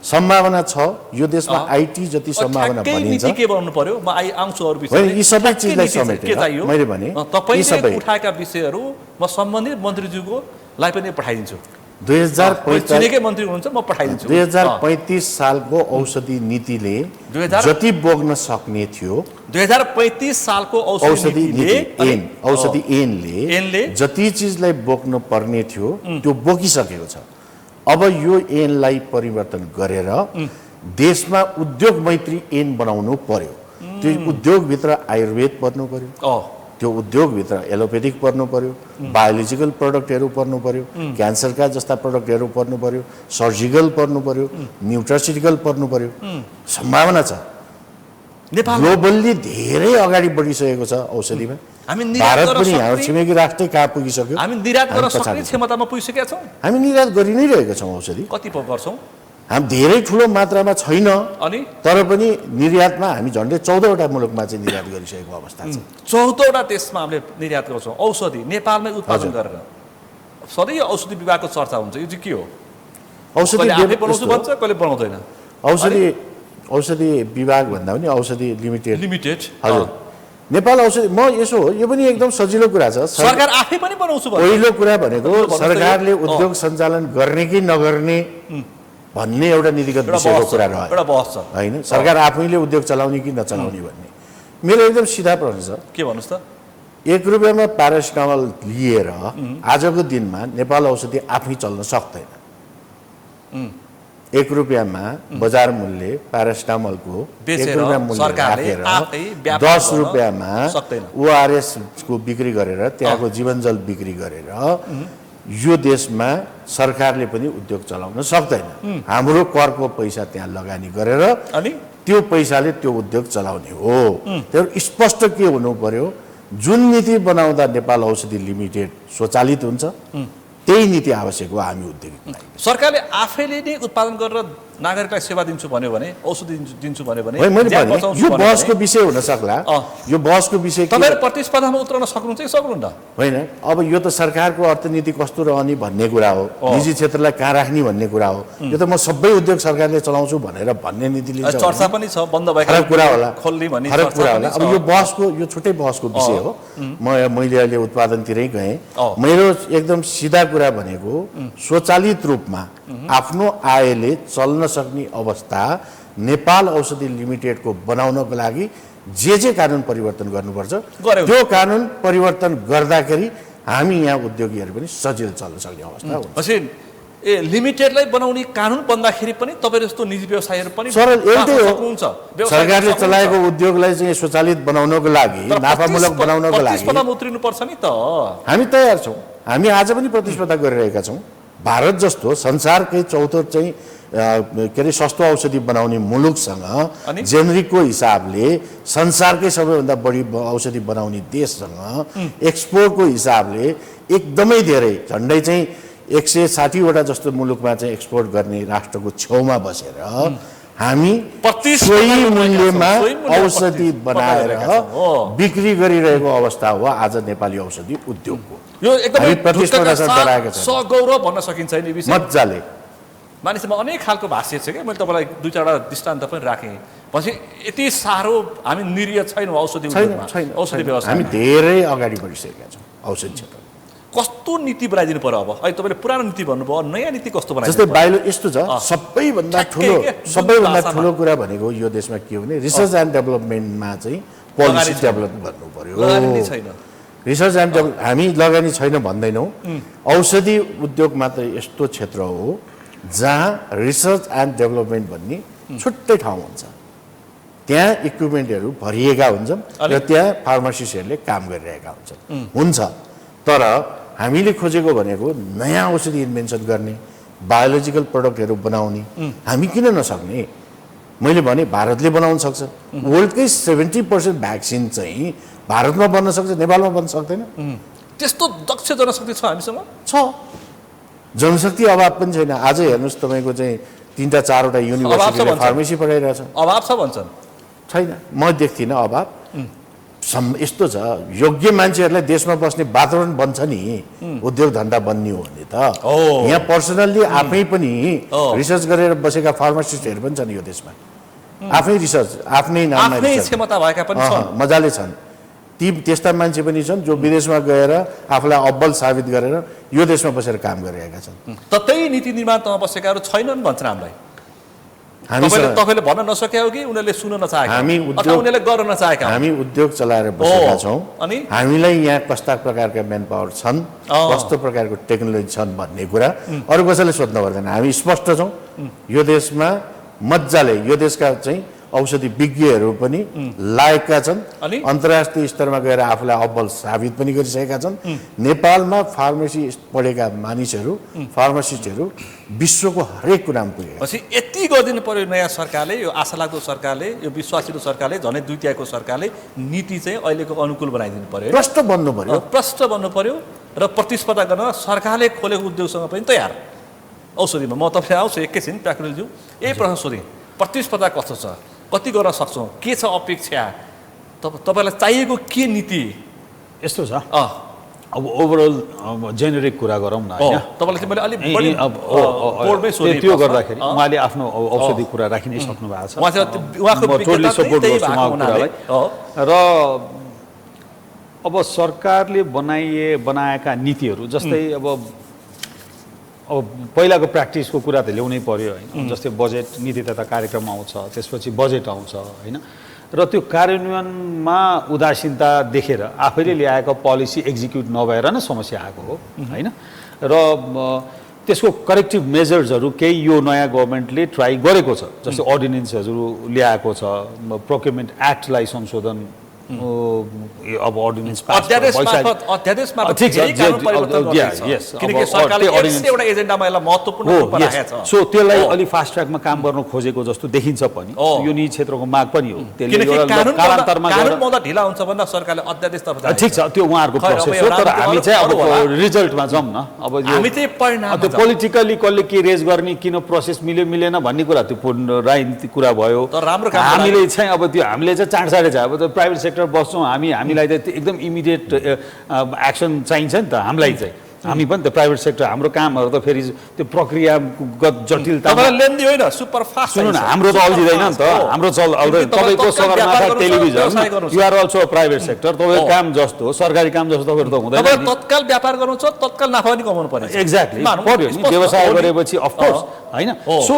सम्भावना छ यो देशमा आईटी जति सम्भावना भनिन्छ के बनाउनु पर्यो म आउँछु अरु विषय यी सबै चीजलाई समेटेर मैले भने तपाईले उठाएका विषयहरू म सम्बन्धित मन्त्रीज्यूको लाई पनि पठाइदिन्छु 2045 मन्त्री हुनुहुन्छ म पठाइदिन्छु 2035 सालको औषधि नीतिले जति बोक्न सक्ने थियो 2035 सालको औषधि ऐनले जति चीजलाई बोक्न पर्ने थियो त्यो बोकिसकेको छ अब यो ऐनलाई परिवर्तन गरेर देशमा उद्योग मैत्री ऐन बनाउनु पर्यो त्यो उद्योगभित्र आयुर्वेद पर्नु पर्यो त्यो उद्योगभित्र एलोपेथिक पर्नु पर्यो बायोलोजिकल प्रोडक्टहरू पर्नु पर्यो क्यान्सरका जस्ता प्रोडक्टहरू पर्नु पर्यो सर्जिकल पर्नु पर्यो न्युट्रास्युटिकल पर्नु पर्यो सम्भावना छ नेपाल ग्लोबल्ली धेरै अगाडि बढिसकेको छ औषधिमा भारत पनि हाम्रो छिमेकी राष्ट्रै कहाँ पुगिसक्यो हामी निर्यात गर्न सक्ने क्षमतामा पुगिसकेका छौँ हामी निर्यात गरि नै रहेका छौँ औषधि कति गर्छौँ हामी धेरै ठुलो मात्रामा छैन अनि तर पनि निर्यातमा हामी झन्डै 14वटा मुलुकमा चाहिँ निर्यात गरिसकेको अवस्था छ 14वटा देशमा हामीले निर्यात गर्छौँ औषधि नेपालमै उत्पादन गरेर सधैँ औषधि विभागको चर्चा हुन्छ यो चाहिँ के हो औषधि आफै बनाउँछु भन्छ कहिले बनाउँदैन औषधि विभाग भन्दा पनि औषधि लिमिटेड हजुर नेपाल औषधि म यसो हो यो पनि एकदम सजिलो कुरा छ सरकार आफै पनि बनाउँछु भन्छ पहिलो कुरा भनेको सरकारले उद्योग सञ्चालन गर्ने कि नगर्ने भन्ने एउटा नीतिगत विषयको कुरा रह्यो एउटा बहस छ हैन सरकार आफैले उद्योग चलाउने कि नचलाउने भन्ने मेरो एकदम सिधा प्रश्न छ के भन्नुस् त 1 रुपैयाँमा प्यारासिटामोल लिएर आजको दिनमा नेपाल औषधि आफै चल्न सक्दैन 1 रुपियाँमा बजार मूल्य प्यारासिटामलको 1 रुपियाँ मूल्य राखेर 10 रुपियाँमा ORS को बिक्री गरेर त्यहाँको जीवनजल बिक्री गरेर यो देशमा सरकारले पनि उद्योग चलाउन सक्दैन। हाम्रो करको पैसा त्यहाँ लगानी गरेर अनि त्यो पैसाले त्यो उद्योग चलाउने हो। त्यही स्पष्ट के हुनु पर्यो, जुन नीति बनाउँदा नेपाल औषधि लिमिटेड स्वचालित हुन्छ त्यही नीति आवश्यक हो हामी उद्योग। सरकारले आफैले नै उत्पादन गरेर नागरिकलाई सेवा दिन्छु भन्यो भने, औषधि दिन्छु भन्यो भने यो बहसको विषय हुन सक्ला। यो बहसको विषय तपाईहरु प्रतिस्पर्धामा उत्रन सक्नुहुन्छ कि सक्नुहुन्न? होइन, अब यो त सरकारको अर्थनीति कस्तो रहने भन्ने कुरा हो, निजी क्षेत्रलाई कहाँ राख्ने भन्ने कुरा हो। यो त म सबै उद्योग सरकारले चलाउँछु भनेर भन्ने नीति लिन्छ, चर्चा पनि छ, बन्द भएको फरक कुरा होला, खोल्ने भन्ने फरक कुरा होला। अब यो बहसको यो छुट्टै बहसको विषय हो। मैले अहिले उत्पादनतिरै गएँ। मेरो एकदम सिधा कुरा भनेको स्वचालित रूपमा आफ्नो आयले चल्न सक्ने अवस्था नेपाल औषधि लिमिटेडको बनाउनको लागि जे कानुन परिवर्तन गर्नुपर्छ त्यो कानुन परिवर्तन गर्दाखेरि हामी यहाँ उद्योगीहरू पनि सजिलो चल्न सक्ने अवस्था हुन्छ। लिमिटेडलाई बनाउने कानुन बन्दाखेरि पनि तपाईहरु जस्तो निजी व्यवसायहरू पनि सरल एउटै हो। सरकारले चलाएको उद्योगलाई चाहिँ स्वचालित बनाउनको लागि, नाफामूलक बनाउनको लागि प्रतिस्पर्धामा उत्रिनु पर्छ नि त। हामी तयार छौँ। हामी आज पनि प्रतिस्पर्धा गरिरहेका छौँ। भारत जस्तो संसारकै चौथो चाहिँ के अरे सस्तो औषधि बनाउने मुलुकसँग जेनेरिकको हिसाबले संसारकै सबैभन्दा बढी औषधि बनाउने देशसँग एक्सपोर्टको हिसाबले एकदमै धेरै झन्डै चाहिँ 160वटा जस्तो मुलुकमा चाहिँ एक्सपोर्ट गर्ने राष्ट्रको छेउमा बसेर हामी सोही मूल्यमा औषधि बनाएर बिक्री गरिरहेको अवस्था हो आज नेपाली औषधि उद्योगको। यो एकदमै प्रतिस्पर्धासँग डराएका छन्। सगौरव भन्न सकिन्छ नि विषय मज्जाले। मानिसमा अनेक खालको भाष्य छ क्या, मैले तपाईँलाई 2-4वटा दृष्टान्त पनि राखेँ। पछि यति साह्रो हामी निरीह छैनौँ औषधि उद्योगमा, औषधि व्यवसाय। हामी धेरै अगाडि बढिसकेका छौँ औषधि क्षेत्रमा। कस्तो नीति बनाइदिनु पर्यो अब? अहिले तपाईँले पुरानो नीति भन्नुभयो, नयाँ नीति कस्तो बनाइदिनु? जस्तै बाहिर यस्तो छ, सबैभन्दा ठुलो कुरा भनेको यो देशमा के हो भने रिसर्च एन्ड डेभलपमेन्टमा चाहिँ पोलिसी डेभलप गर्नु पर्यो। रिसर्च एन्ड डेभलप हामी लगानी छैन भन्दैनौँ। औषधि उद्योग मात्र यस्तो क्षेत्र हो जहाँ रिसर्च एन्ड डेभलपमेन्ट भन्ने छुट्टै ठाउँ हुन्छ। त्यहाँ इक्विपमेन्टहरू भरिएका हुन्छन् र त्यहाँ फार्मासिस्टहरूले काम गरिरहेका हुन्छ। तर हामीले खोजेको भनेको नयाँ औषधि इन्भेन्सन गर्ने, बायोलोजिकल प्रडक्टहरू बनाउने। हामी किन नसक्ने? मैले भने भारतले बनाउन सक्छ। वर्ल्डकै 70% भ्याक्सिन चाहिँ भारतमा बन्न सक्छ, नेपालमा बन्न सक्दैन। त्यस्तो दक्ष जनशक्ति छ हामीसँग? छ। जनशक्ति अभाव पनि छैन। आज हेर्नुहोस् तपाईँको चाहिँ 3-4वटा युनिभर्सिटीले फार्मेसी पढाइरहेछ। अभाव छ भन्छन्? छैन, म देख्दिनँ अभाव। यस्तो छ, योग्य मान्छेहरूलाई देशमा बस्ने वातावरण बन्छ नि, उद्योग धन्दा बन्ने हो भने त। यहाँ पर्सनल्ली आफै पनि रिसर्च गरेर बसेका फार्मासिस्टहरू पनि छन् यो देशमा। आफै रिसर्च आफ्नै नाममा क्षमता भएका पनि छन्, मजाले छन्। त्यस्ता मान्छे पनि छन् जो विदेशमा गएर आफूलाई अब्बल साबित गरेर यो देशमा बसेर काम गरिरहेका छन्। त्यही नीति निर्माणमा बसेकाहरू छैनन् भन्छन् हामीलाई। तपाईले भन्न नसके हो कि उनीहरूले सुन्न नचाहेका, हामी उनीहरूले गर्न नचाहेका? हामी उद्योग चलाएर बसेका छौँ। अनि हामीलाई यहाँ कस्ता प्रकारका म्यान पावर छन्, कस्तो प्रकारको टेक्नोलोजी छन् भन्ने कुरा अरू कसैले सोध्नु पर्दैन। हामी स्पष्ट छौँ। यो देशमा मजाले यो देशका चाहिँ औषधि विज्ञहरू पनि लायकका छन्। अन्तर्राष्ट्रिय स्तरमा गएर आफूलाई अब्बल साबित पनि गरिसकेका छन्। नेपालमा फार्मेसी पढेका मानिसहरू, फार्मासिस्टहरू विश्वको हरेक कुरामा पुगेका। पछि यति गरिदिनु पर्यो नयाँ सरकारले, यो आशालाग्दो सरकारले, यो विश्वासिलो सरकारले, झनै 2/3को सरकारले नीति चाहिँ अहिलेको अनुकूल बनाइदिनु पर्यो। प्रष्ट बन्नु पर्यो, प्रष्ट बन्नु पर्यो र प्रतिस्पर्धा गर्न सरकारले खोलेको उद्योगसँग पनि तयार। औषधिमा म तपाईँलाई आउँछु एकैछिन प्याकुलज्यू, यही प्रश्न सोधेँ, प्रतिस्पर्धा कस्तो छ, कति गर्न सक्छौँ, के छ अपेक्षा, तपाईँलाई चाहिएको के नीति? यस्तो छ, अब ओभरअल जेनेरिक कुरा गरौँ न होइन। तपाईँलाई चाहिँ मैले अलिक बढी बोर्डमै सोधेँ, त्यो गर्दाखेरि उहाँले आफ्नो औषधि कुरा राखि नै सक्नु भएको छ। उहाँको टोटली सपोर्ट गर्छु उहाँको कुरालाई। र अब सरकारले बनाएका नीतिहरू जस्तै अब पहिलाको प्र्याक्टिसको कुरा त ल्याउनै पर्यो होइन। जस्तै बजेट नीति तथा कार्यक्रम आउँछ, त्यसपछि बजेट आउँछ होइन। र त्यो कार्यान्वयनमा उदासीनता देखेर आफैले ल्याएको पोलिसी एक्जिक्युट नभएर नै समस्या आएको हो होइन। र त्यसको करेक्टिभ मेजर्सहरू केही यो नयाँ गभर्मेन्टले ट्राई गरेको छ, जस्तै अर्डिनेन्सहरू ल्याएको छ, प्रोक्युरमेन्ट एक्टलाई संशोधन, अब अर्डिनेन्स सो त्यसलाई अलि फास्ट ट्र्याकमा काम गर्न खोजेको जस्तो देखिन्छ पनि, यो निजी क्षेत्रको माग पनि हो। ढिला हुन्छ भन्दा सरकारले अध्यादेशतर्फ जान्छ। ठिक छ, त्यो उहाँहरूको प्रोसेस हो, तर हामी चाहिँ अब रिजल्टमा जाउँ न। अब हामी चाहिँ परिणाम, त्यो पोलिटिकली कसले के रेज गर्ने, किन प्रोसेस मिल्यो मिलेन भन्ने कुरा, त्यो राजनीतिक कुरा भयो। तर राम्रो हामीले चाहिँ अब त्यो हामीले चाहिँ चाँडसाँडै चाहिँ अब त्यो प्राइभेट सेक्टर बस्छौँ हामीलाई त एकदम इमिडिएट एक्सन चाहिन्छ नि त हामीलाई चाहिँ। हामी पनि त प्राइभेट सेक्टर, हाम्रो कामहरू त फेरि त्यो प्रक्रियागत जटिलता लेन्दी होइन, सुपर फास्ट। सुन्नु न, हाम्रो त अल्झिँदैन नि त, हाम्रो तपाईँको Sagarmatha television, you are also private sector, तपाईँको काम जस्तो सरकारी काम जस्तो तपाईँहरू त हुँदैन। तत्काल व्यापार गर्नु छ, तत्काल नाफा पनि कमाउनु पर्छ। एक्ज्याक्टली, पर्यो नि व्यवसाय गरेपछि अफकोर्स होइन। सो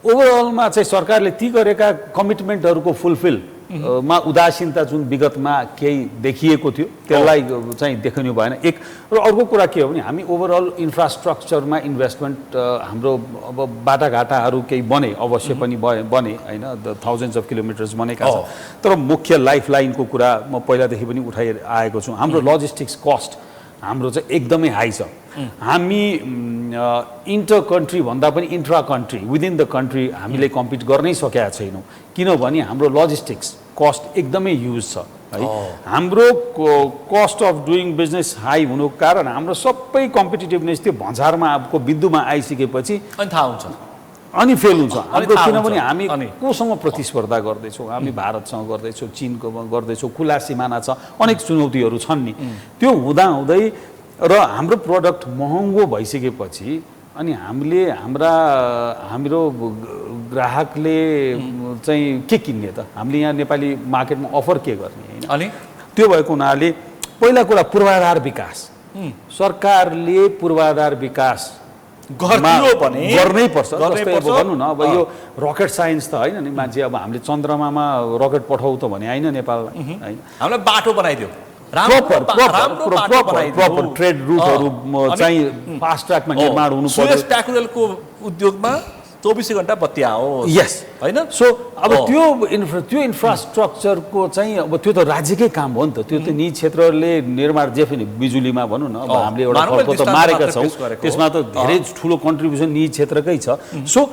ओभरअलमा चाहिँ सरकारले ती गरेका कमिटमेन्टहरूको फुलफिल मा उदासीनता जुन विगतमा केही देखिएको थियो त्यसलाई चाहिँ देखिनु भएन। एक र अर्को कुरा के हो भने हामी ओभरअल इन्फ्रास्ट्रक्चरमा इन्भेस्टमेन्ट हाम्रो अब बाटाघाटाहरू केही बने, अवश्य पनि बने होइन, थाउजन्ड्स अफ किलोमिटर्स बनेका छन्, तर मुख्य लाइफ लाइनको कुरा म पहिलादेखि पनि उठाइआएको छु। हाम्रो लजिस्टिक्स कस्ट हाम्रो चाहिँ एकदमै हाई छ। हामी इन्टर कन्ट्री भन्दा पनि intra country, within the country हामीले कम्पिट गर्नै सकेका छैनौँ, किनभने हाम्रो लजिस्टिक्स कस्ट एकदमै युज छ है। हाम्रो cost of doing business high हुनुको कारण हाम्रो सबै कम्पिटिटिभनेस त्यो भँचारमा अबको बिन्दुमा आइसकेपछि अनि थाहा हुन्छ, अनि फेल हुन्छ हाम्रो। किनभने हामी कोसँग प्रतिस्पर्धा गर्दैछौँ, हामी भारतसँग गर्दैछौँ, चिनको गर्दैछौँ, खुला सिमाना छ, अनेक चुनौतीहरू छन् नि। त्यो हुँदाहुँदै र हाम्रो प्रडक्ट महँगो भइसकेपछि अनि हामीले हाम्रो ग्राहकले चाहिँ के किन्ने त, हामीले यहाँ नेपाली मार्केटमा अफर के गर्ने होइन। अनि त्यो भएको हुनाले पहिला कुरा पूर्वाधार विकास, सरकारले पूर्वाधार विकास गर्नै पर्छ। जस्तै अब भन्नु न, अब यो रकेट साइन्स त होइन नि, मान्छे अब हामीले चन्द्रमामा रकेट पठाउ त भने होइन नेपाललाई होइन, हामीलाई बाटो बनाइदियो, प्रपर ट्रेड रुटहरू चाहिँ फास्ट ट्र्याकमा निर्माण हुनु पर्यो। सुएज प्याक्रेलको उद्योगमा 24 घण्टा बत्ती आओस्, यस होइन। सो अब त्यो इन्फ्रास्ट्रक्चरको चाहिँ अब त्यो त राज्यकै काम हो नि त, त्यो त निजी क्षेत्रले निर्माण जे पनि बिजुलीमा भनौँ न, अब हामीले एउटा फलको त मारेका छौँ, त्यसमा त धेरै ठुलो कन्ट्रिब्युसन निजी क्षेत्रकै छ। सो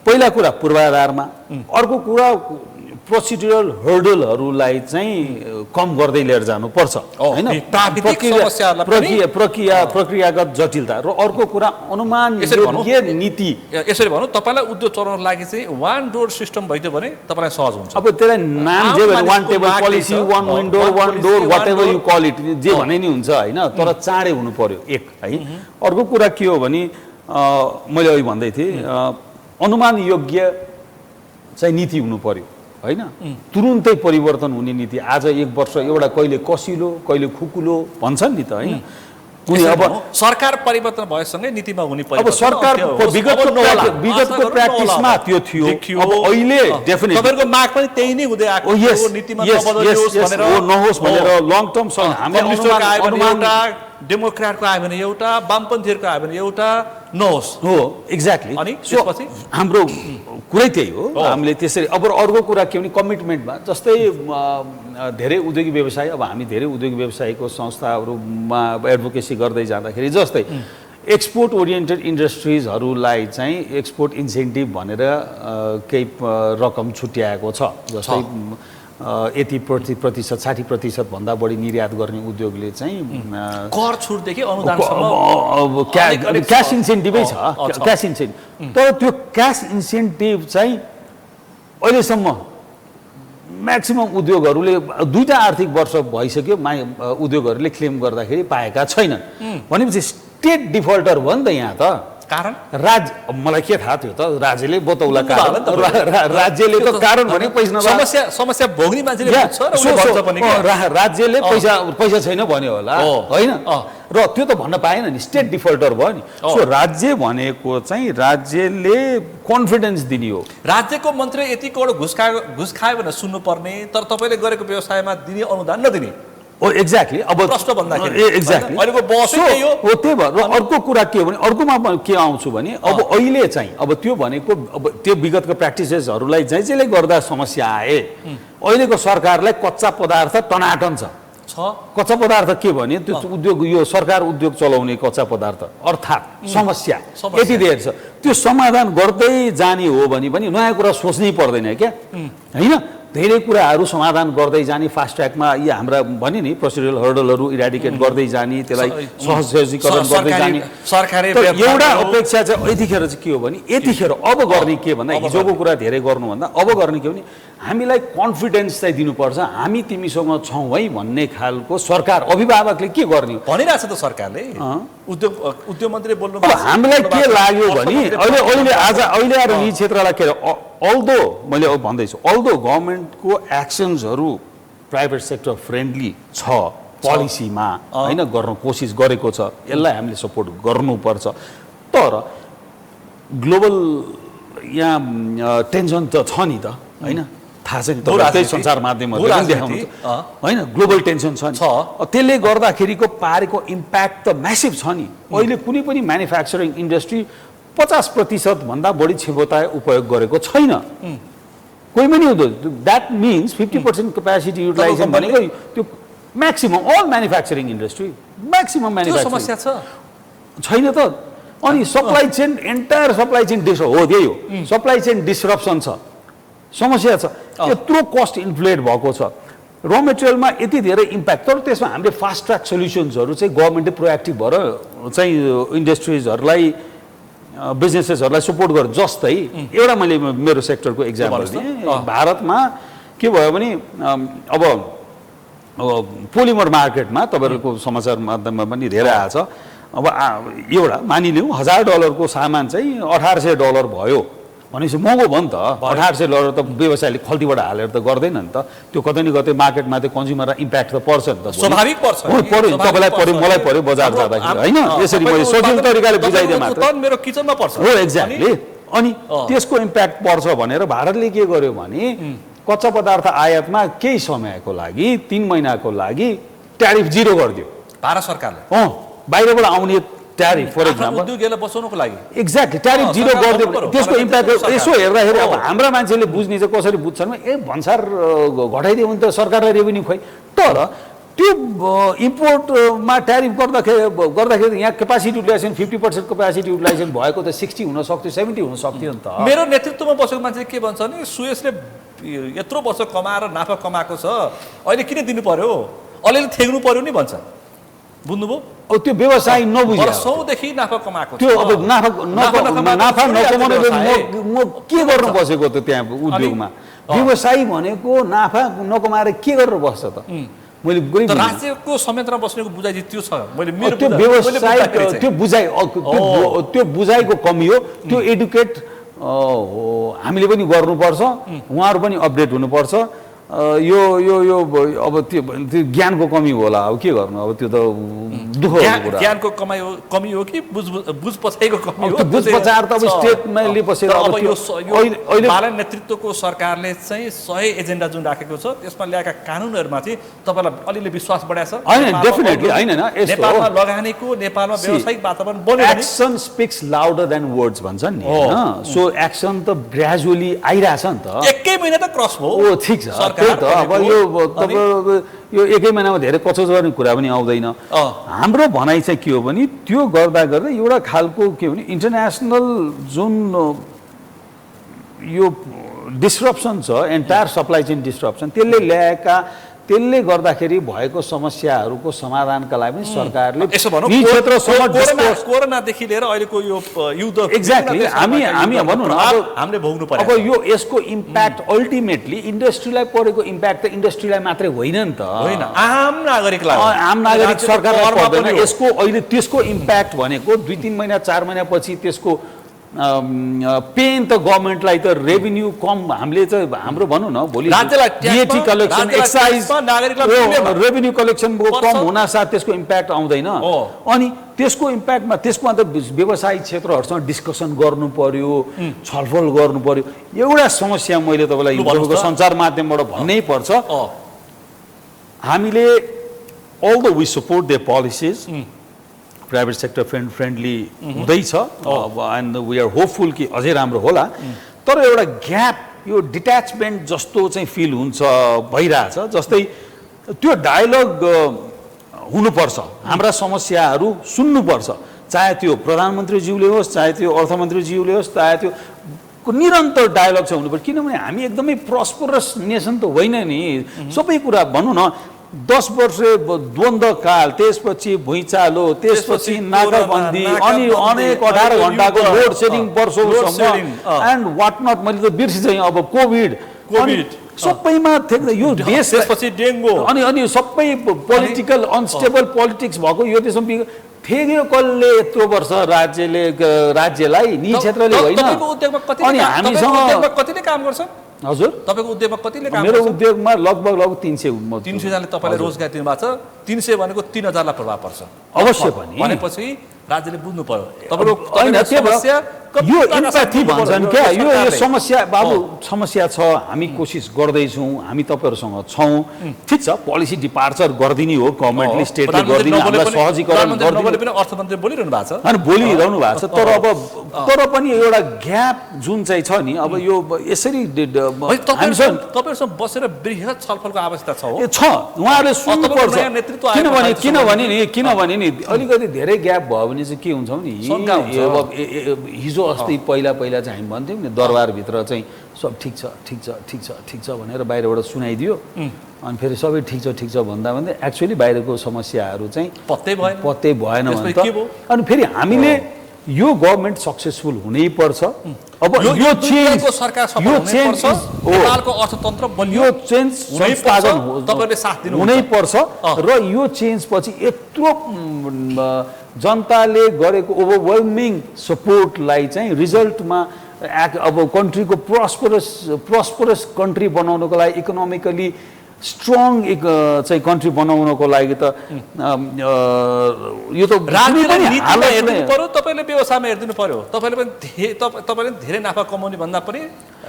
पहिला कुरा पूर्वाधारमा, अर्को कुरा प्रोसिड्युरल हर्डलहरूलाई चाहिँ कम गर्दै लिएर जानुपर्छ होइन, प्रक्रियागत जटिलता। र अर्को कुरा अनुमान नीति, यसरी भनौँ तपाईँलाई उद्योग चलाउनको लागि चाहिँ वान डोर सिस्टम भइदियो भने तपाईँलाई सहज हुन्छ। अब त्यसलाई नाम जे भने one table policy, one window, one door, whatever you call it, जे भने नि हुन्छ होइन, तर चाँडै हुनु पर्यो एक है। अर्को कुरा के हो भने मैले अघि भन्दै थिएँ, अनुमान योग्य चाहिँ नीति हुनु पर्यो होइन, तुरुन्तै परिवर्तन हुने नीति। आज एक वर्ष एउटा कहिले कसिलो कहिले खुकुलो भन्छन् नि त होइन। अब सरकार परिवर्तन भएसँगै नीतिमा हुने अब सरकारको विगतको प्र्याक्टिसमा त्यो थियो, अब अहिले डेफिनेटली तपाईहरुको माग पनि त्यही नै हुँदै आएको हो, नीतिमा नबदलियोस् भनेर, नहोस् भनेर लङ टर्म एउटा डेमोक्रेटको आयो भने एउटा, वामपन्थीहरुको आयो भने एउटा, नहोस् हो एक्ज्याक्टली। अनि त्यसपछि हाम्रो कुरै त्यही हो। हामीले त्यसरी अब अर्को कुरा के भने कमिटमेन्टमा, जस्तै धेरै उद्योगिक व्यवसाय, अब हामी धेरै उद्योगिक व्यवसायको संस्थाहरूमा एडभोकेसी गर्दै जाँदाखेरि जस्तै एक्सपोर्ट ओरिएन्टेड इन्डस्ट्रिजहरूलाई चाहिँ एक्सपोर्ट इन्सेन्टिभ भनेर केही रकम छुट्याएको छ। जस्तै यति प्रतिशत 60% भन्दा बढी निर्यात गर्ने उद्योगले चाहिँ कर छुटदेखि अनुदानसम्म क्यास इन्सेन्टिभै छ, क्यास इन्सेन्टिभ। तर त्यो क्यास इन्सेन्टिभ चाहिँ अहिलेसम्म म्याक्सिमम उद्योगहरूले दुईटा आर्थिक वर्ष भइसक्यो उद्योगहरूले क्लेम गर्दाखेरि पाएका छैनन्। भनेपछि स्टेट डिफल्टर भयो नि त यहाँ त। कारण मलाई के थाहा थियो त, राज्यले बतौला कारण, राज्यले त कारण भने पैसा समस्या भोग्ने मान्छेले राज्यले पैसा छैन भन्यो होला होइन, र त्यो त भन्न पाएन नि, स्टेट डिफल्टर भयो नि। सो राज्य भनेको चाहिँ राज्यले कन्फिडेन्स दिने हो। राज्यको मन्त्री यति करोड घुस खायो भनेर सुन्नुपर्ने, तर तपाईँले गरेको व्यवसायमा दिने अनुदान नदिने, एक्ज्याक्टली अब प्रश्न भन्दाखेरि एक्ज्याक्टली अहिलेको बहसै त्यही हो। त्यही भएर अर्को कुरा के हो भने अर्कोमा के आउँछु भने अब अहिले चाहिँ अब त्यो भनेको अब त्यो विगतको प्र्याक्टिसेसहरूलाई जसले गर्दा समस्या आए अहिलेको सरकारलाई कच्चा पदार्थ टनाटन छ। कच्चा पदार्थ के भने त्यो उद्योग यो सरकार उद्योग चलाउने कच्चा पदार्थ अर्थात् समस्या यति धेरै छ। त्यो समाधान गर्दै जाने हो भने पनि नयाँ कुरा सोच्नै पर्दैन क्या होइन। धेरै कुराहरू समाधान गर्दै जाने फास्ट ट्र्याकमा यी हाम्रा भने नि प्रोसिडुरल हर्डलहरू इराडिकेट गर्दै जाने त्यसलाई सहजीकरण गर्दै जाने सरकारी एउटा अपेक्षा चाहिँ यतिखेर चाहिँ के हो भने यतिखेर अब गर्ने के भन्दा हिजोको कुरा धेरै गर्नुभन्दा अब गर्ने के भने हामीलाई कन्फिडेन्स चाहिँ दिनुपर्छ हामी तिमीसँग छौँ है भन्ने खालको सरकार अभिभावकले के गर्ने भनिरहेछ त सरकारले। उद्योग मन्त्रीले बोल्नु अब हामीलाई के लाग्यो भने अहिले आएर यी क्षेत्रलाई के अल्दो मैले अब भन्दैछु अल्दो गभर्मेन्टको एक्सन्सहरू प्राइभेट सेक्टर फ्रेन्डली छ पोलिसीमा होइन गर्न कोसिस गरेको छ यसलाई हामीले सपोर्ट गर्नुपर्छ। तर ग्लोबल यहाँ टेन्सन त छ नि त होइन थाहा छ नि त्यही सञ्चार माध्यमहरूले पनि देखाउनु होइन ग्लोबल टेन्सन छ नि त्यसले गर्दाखेरिको पारेको इम्प्याक्ट त म्यासिभ छ नि। अहिले कुनै पनि म्यानुफ्याक्चरिङ इन्डस्ट्री 50% भन्दा बढी क्षमता उपयोग गरेको छैन कोही पनि द्याट मिन्स 50% क्यापेसिटी युटिलाइजेसन भनेको त्यो maximum all manufacturing industry maximum manufacturing छैन त। अनि supply chain entire supply chain हो त्यही हो सप्लाई चेन डिस्रप्सन छ समस्या छ यत्रो कस्ट इन्फ्लेट भएको छ र मेटेरियलमा यति धेरै इम्प्याक्ट। तर त्यसमा हामीले फास्ट ट्र्याक सोल्युसन्सहरू चाहिँ गभर्मेन्टले प्रोएक्टिभ भएर चाहिँ इन्डस्ट्रिजहरूलाई बिजनेसेसहरूलाई सपोर्ट गर्यो। जस्तै एउटा मैले मेरो सेक्टरको इक्जाम्पल दिएँ भारतमा के भयो भने अब पोलिमर मार्केटमा तपाईँहरूको समाचार माध्यममा पनि धेरै आएछ। अब एउटा मानिलिउँ $1000 को सामान चाहिँ $1800 भयो भनेपछि महँगो भयो नि त। $1800 त व्यवसायले खल्तीबाट हालेर त गर्दैन नि त त्यो कतै न कतै मार्केटमा त्यो कन्ज्युमरलाई इम्प्याक्ट त पर्छ नि त स्वाभाविक पर्छ पर्यो तपाईँलाई पर्यो मलाई पर्यो बजार जाँदाखेरि होइन यसरी मैले सजिलो तरिकाले बुझाइदिएँ मात्र मेरो किचनमा पर्छ हो एक्ज्याक्टली। अनि त्यसको इम्प्याक्ट पर्छ भनेर भारतले के गर्यो भने कच्चा पदार्थ आयातमा केही समयको लागि 3 महिनाको लागि ट्यारिफ 0 गरिदियो भारत सरकारले बाहिरबाट आउने ट्यारिफ फर एक्जाम्पल उद्योगलाई बचाउनको लागि एक्ज्याक्टली ट्यारिफ 0 गरिदियो त्यसको इम्प्याक्ट यसो हेर्दाखेरि अब हाम्रा मान्छेले बुझ्ने चाहिँ कसरी बुझ्छन् भन्सार घटाइदियो भने त सरकारलाई रेभेन्यू खोइ। तर त्यो इम्पोर्टमा ट्यारिफ गर्दाखेरि यहाँ क्यापासिटी युटिलाइजेसन 50% क्यापासिटी युटिलाइजेसन भएको त 60 हुन सक्थ्यो 70 हुन सक्थ्यो नि त। मेरो नेतृत्वमा बसेको मान्छे के भन्छ नि सुयसले यत्रो वर्ष कमाएर नाफा कमाएको छ अहिले किन दिनु पर्यो अलिअलि थेग्नु पर्यो नि भन्छ बुझ्नुभयो। अब त्यो व्यवसाय नबुझ्यो वर्षौँदेखि नाफा कमाएको त्यो अब नाफा नकमाउने म के गर्न बसेको त त्यहाँ उद्योगमा व्यवसायी भनेको नाफा नकमाएर के गरेर बस्छ त मैले राज्यको संयन्त्रमा बस्नेको बुझाइ त्यो छ मैले मेरो त्यो व्यवसाय त्यो बुझाइको कमी हो। त्यो एडुकेट हामीले पनि गर्नुपर्छ उहाँहरू पनि अपडेट हुनुपर्छ। यो यो यो अब त्यो ज्ञानको कमी होला अब के गर्नु अब त्यो त दुःख ज्ञानको कमी हो कि बुझ पछाइको कमी हो। बुझ पछाएर त अब स्टेटमा लिएपछि अब यो बालन नेतृत्वको सरकारले चाहिँ 100 एजेन्डा जुन राखेको छ त्यसमा ल्याएका कानुनहरूमाथि तपाईँलाई अलिअलि विश्वास बढाएको छ हैन डेफिनेटली हैन न नेपालमा लगानीको नेपालमा व्यावसायिक वातावरण बन्यो भने action speaks louder than words भन्छन् नि हैन। सो एक्सन त ग्रेजुअली आइराछ नि त एकै महिना त क्रस भयो ओ ठीक छ त्यही त अब यो एकै महिनामा धेरै कचोच गर्ने कुरा पनि आउँदैन। हाम्रो भनाइ चाहिँ के हो भने त्यो गर्दा गर्दै एउटा खालको के भने इन्टरनेसनल जुन यो डिस्ट्रप्सन छ एन्टायर सप्लाई चेन डिस्ट्रप्सन त्यसले गर्दाखेरि भएको समस्याहरूको समाधानका लागि पनि सरकारले यसो भनौँ यी क्षेत्रसम्म कोरोनादेखि लिएर अहिलेको यो युद्ध एक्ज्याक्टली हामी भनौँ न हामीले भोग्नु पर्यो। अब यो यसको इम्प्याक्ट अल्टिमेटली इन्डस्ट्रीलाई परेको इम्प्याक्ट त इन्डस्ट्रीलाई मात्रै होइन नि त होइन आम नागरिकलाई आम नागरिक सरकारलाई पर्दैन यसको अहिले त्यसको इम्प्याक्ट भनेको 2-3 महिना 4 महिनापछि त्यसको पेन त गभर्मेन्टलाई त रेभेन्यू कम हामीले चाहिँ हाम्रो भनौँ न भोलि डिएटी कलेक्सन एक्साइज रेभेन्यू कलेक्सन कम हुनासाथ त्यसको इम्प्याक्ट आउँदैन। अनि त्यसको इम्प्याक्टमा त्यसको अन्त व्यवसायिक क्षेत्रहरूसँग डिस्कसन गर्नु पर्यो छलफल गर्नु पर्यो। एउटा समस्या मैले तपाईँलाई सञ्चार माध्यमबाट भन्नै पर्छ हामीले although we support their policies, private sector friendly हुँदैछ एन्ड वी आर होपफुल कि अझै राम्रो होला, तर एउटा ग्याप, यो डिट्याचमेन्ट जस्तो चाहिँ फिल हुन्छ, भइरहेछ। जस्तै त्यो डायलग हुनुपर्छ, हाम्रा समस्याहरू सुन्नुपर्छ, चाहे त्यो प्रधानमन्त्रीज्यूले होस्, चाहे त्यो अर्थमन्त्रीज्यूले होस्, चाहे त्यो निरन्तर डायलग चाहिँ हुनुपर्छ। किनभने हामी एकदमै प्रस्परस नेसन त होइन नि। सबै कुरा भनौँ न, 10 वर्ष द्वन्द्वकाल, त्यसपछि भुइँचालो, त्यसपछि नाकाबन्दी, अनि अनेक 18 घण्टाको लोड सेडिङ वर्षौँसम्म एन्ड वाट नट, मैले त बिर्सिँदै अब कोभिड सबैमा यो देश, त्यसपछि डेङ्गु, अनि सबै पोलिटिकल अनस्टेबल पोलिटिक्स भएको यो देशमा फेरि कसले यत्रो वर्ष राज्यलाई नि क्षेत्रले होइन। अनि हामीसँग कतिले काम गर्छ? हजुर, तपाईँको उद्योगमा कतिले काम गर्छ? मेरो उद्योगमा लगभग 300 जनाले तपाईँले रोजगार दिनुभएको छ। 300 भनेको 3000लाई प्रभाव पर्छ अवश्य पनि। भनेपछि राज्यले बुझ्नु पर्यो तपाईँको होइन, यो इम्प्याथी भन्छन् क्या, यो समस्या बाबु समस्या छ, हामी कोसिस गर्दैछौँ, हामी तपाईँहरूसँग छौँ, ठिक छ। पोलिसी डिपार्चर गरिदिने हो गभर्मेन्टले, स्टेटले गरिदिने, हामीलाई सहजीकरण गरिदिने पनि अर्थमन्त्री बोलिरहनु भएको छ अनि बोलिरहनु भएको छ। तर पनि एउटा ग्याप जुन चाहिँ छ नि, अब यो यसरी तपाईँहरूसँग बसेर बृहत छलफलको आवश्यकता छ हो छ, उहाँहरूले सुन्नुपर्छ। किनभने नि अलिकति धेरै ग्याप भयो भने चाहिँ के हुन्छ नि, हिजो अस्ति पहिला चाहिँ हामी भन्थ्यौँ नि, दरबारभित्र चाहिँ सब ठिक छ भनेर बाहिरबाट सुनाइदियो, अनि फेरि सबै ठिक छ भन्दा एक्चुअली बाहिरको समस्याहरू चाहिँ पत्तै भएन भने त अनि फेरि हामीले यो गभर्मेन्ट सक्सेसफुल हुनै पर्छ। अब यो चेन्ज नेपालको अर्थतन्त्र यो चेन्ज संस्थागत तपाईहरुले साथ दिनु हुनै पर्छ र यो चेन्ज पछि यत्रो जनताले गरेको ओभरवेलमिङ सपोर्टलाई चाहिँ रिजल्टमा अब कन्ट्रीको प्रस्परस कन्ट्री बनाउनको लागि, इकोनोमिकली स्ट्रङ चाहिँ कन्ट्री बनाउनको लागि त यो त हेर्दिनु पर्यो, तपाईले व्यवसायमा हेर्दिनु पर्यो, तपाईले धेरै नाफा कमाउने भन्दा पनि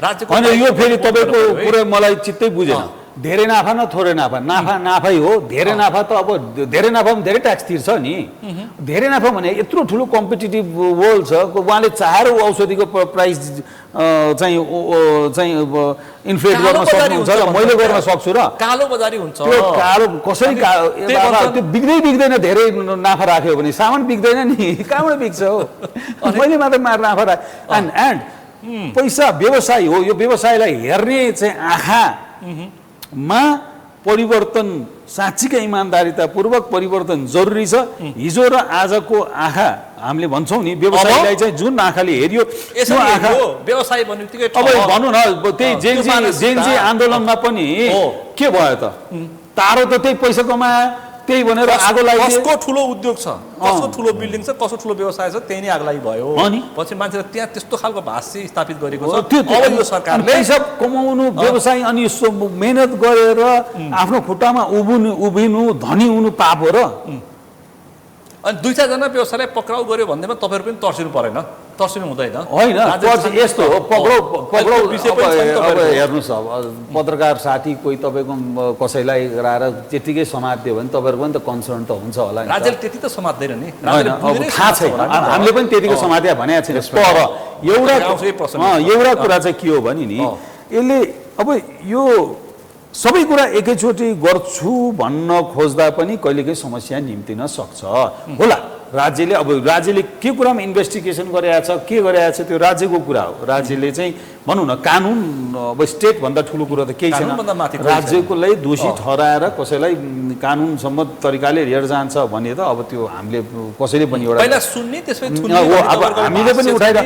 राज्यको अनि यो फेरि तपाईको कुरा मलाई चित्तै बुझेन। धेरै नाफा न थोरै नाफा, नाफै हो। धेरै नाफा त अब धेरै नाफामा धेरै ट्याक्स तिर्छ नि। धेरै नाफा भने यत्रो ठुलो कम्पिटिटिभ वर्ल्ड छ, उहाँले चाहेर औषधिको प्राइस चाहिँ इन्फ्लेट गर्न सक्नुहुन्छ र मैले गर्न सक्छु र कालो बजारी हुन्छ। त्यो कालो कसरी त्यो बिग्दैन, धेरै नाफा राख्यो भने सामान बिग्दैन नि, कहाँबाट बिग्छ हो? मैले मात्र नाफा राख एन्ड पैसा व्यवसाय हो। यो व्यवसायलाई हेर्ने चाहिँ आँखामा परिवर्तन, साँच्चीकै इमान्दारितापूर्वक परिवर्तन जरुरी छ। हिजो र आजको आँखा हामीले भन्छौँ नि, व्यवसायलाई चाहिँ जुन आँखाले हेरियो त्यो आँखा व्यवसाय भन्ने अब भनौँ न, त्यही जेनजी आन्दोलनमा पनि के भयो त? तारो त त्यही पैसा कमायो, त्यही भनेर आगो लाग्यो। कसको ठुलो उद्योग छ, कसको ठुलो बिल्डिङ छ, कसको ठुलो व्यवसाय छ, त्यही नै आगो लागि भयो। पछि मान्छेले त्यहाँ त्यस्तो खालको भाष्य स्थापित गरेको छ। अब यो सरकारले पैसा कमाउनु, व्यवसाय अनि मेहनत गरेर आफ्नो खुट्टामा उभिनु, धनी हुनु पाप हो र? अनि 2-4 जना व्यवसायलाई पक्राउ गर्यो भन्दैमा तपाईहरु पनि तर्सिनु परेन, तर्सिनु हुँदैन होइन। यस्तो हो, पक्राउ हेर्नुहोस्, अब पत्रकार साथी कोही तपाईँको कसैलाई गराएर त्यतिकै समात्यो भने तपाईँहरू पनि त कन्सर्न त हुन्छ होला नि। राज्यले त्यति त समात्दैन नि, होइन अब थाहा छैन, हामीले पनि त्यतिकै समात्या भनेको छैन। तर एउटा कुरा चाहिँ के हो भने नि, यसले अब यो सबै कुरा एकैचोटि गर्छु भन्न खोज्दा पनि कहिलेकाहीँ समस्या निम्तिन सक्छ होला। राज्यले के कुरामा इन्भेस्टिगेसन गरेको छ, के गरेको छ, त्यो राज्यको कुरा हो। राज्यले चाहिँ भनौँ न, कानुन अब स्टेट भन्दा ठुलो कुरा त केही छैन। राज्यकोलाई दोषी ठहराएर कसैलाई कानुन सम्मत तरिकाले लिएर जान्छ भने त अब त्यो हामीले कसैले पनि एउटा पहिला सुन्ने, त्यसपछि अब हामीले पनि उठाएर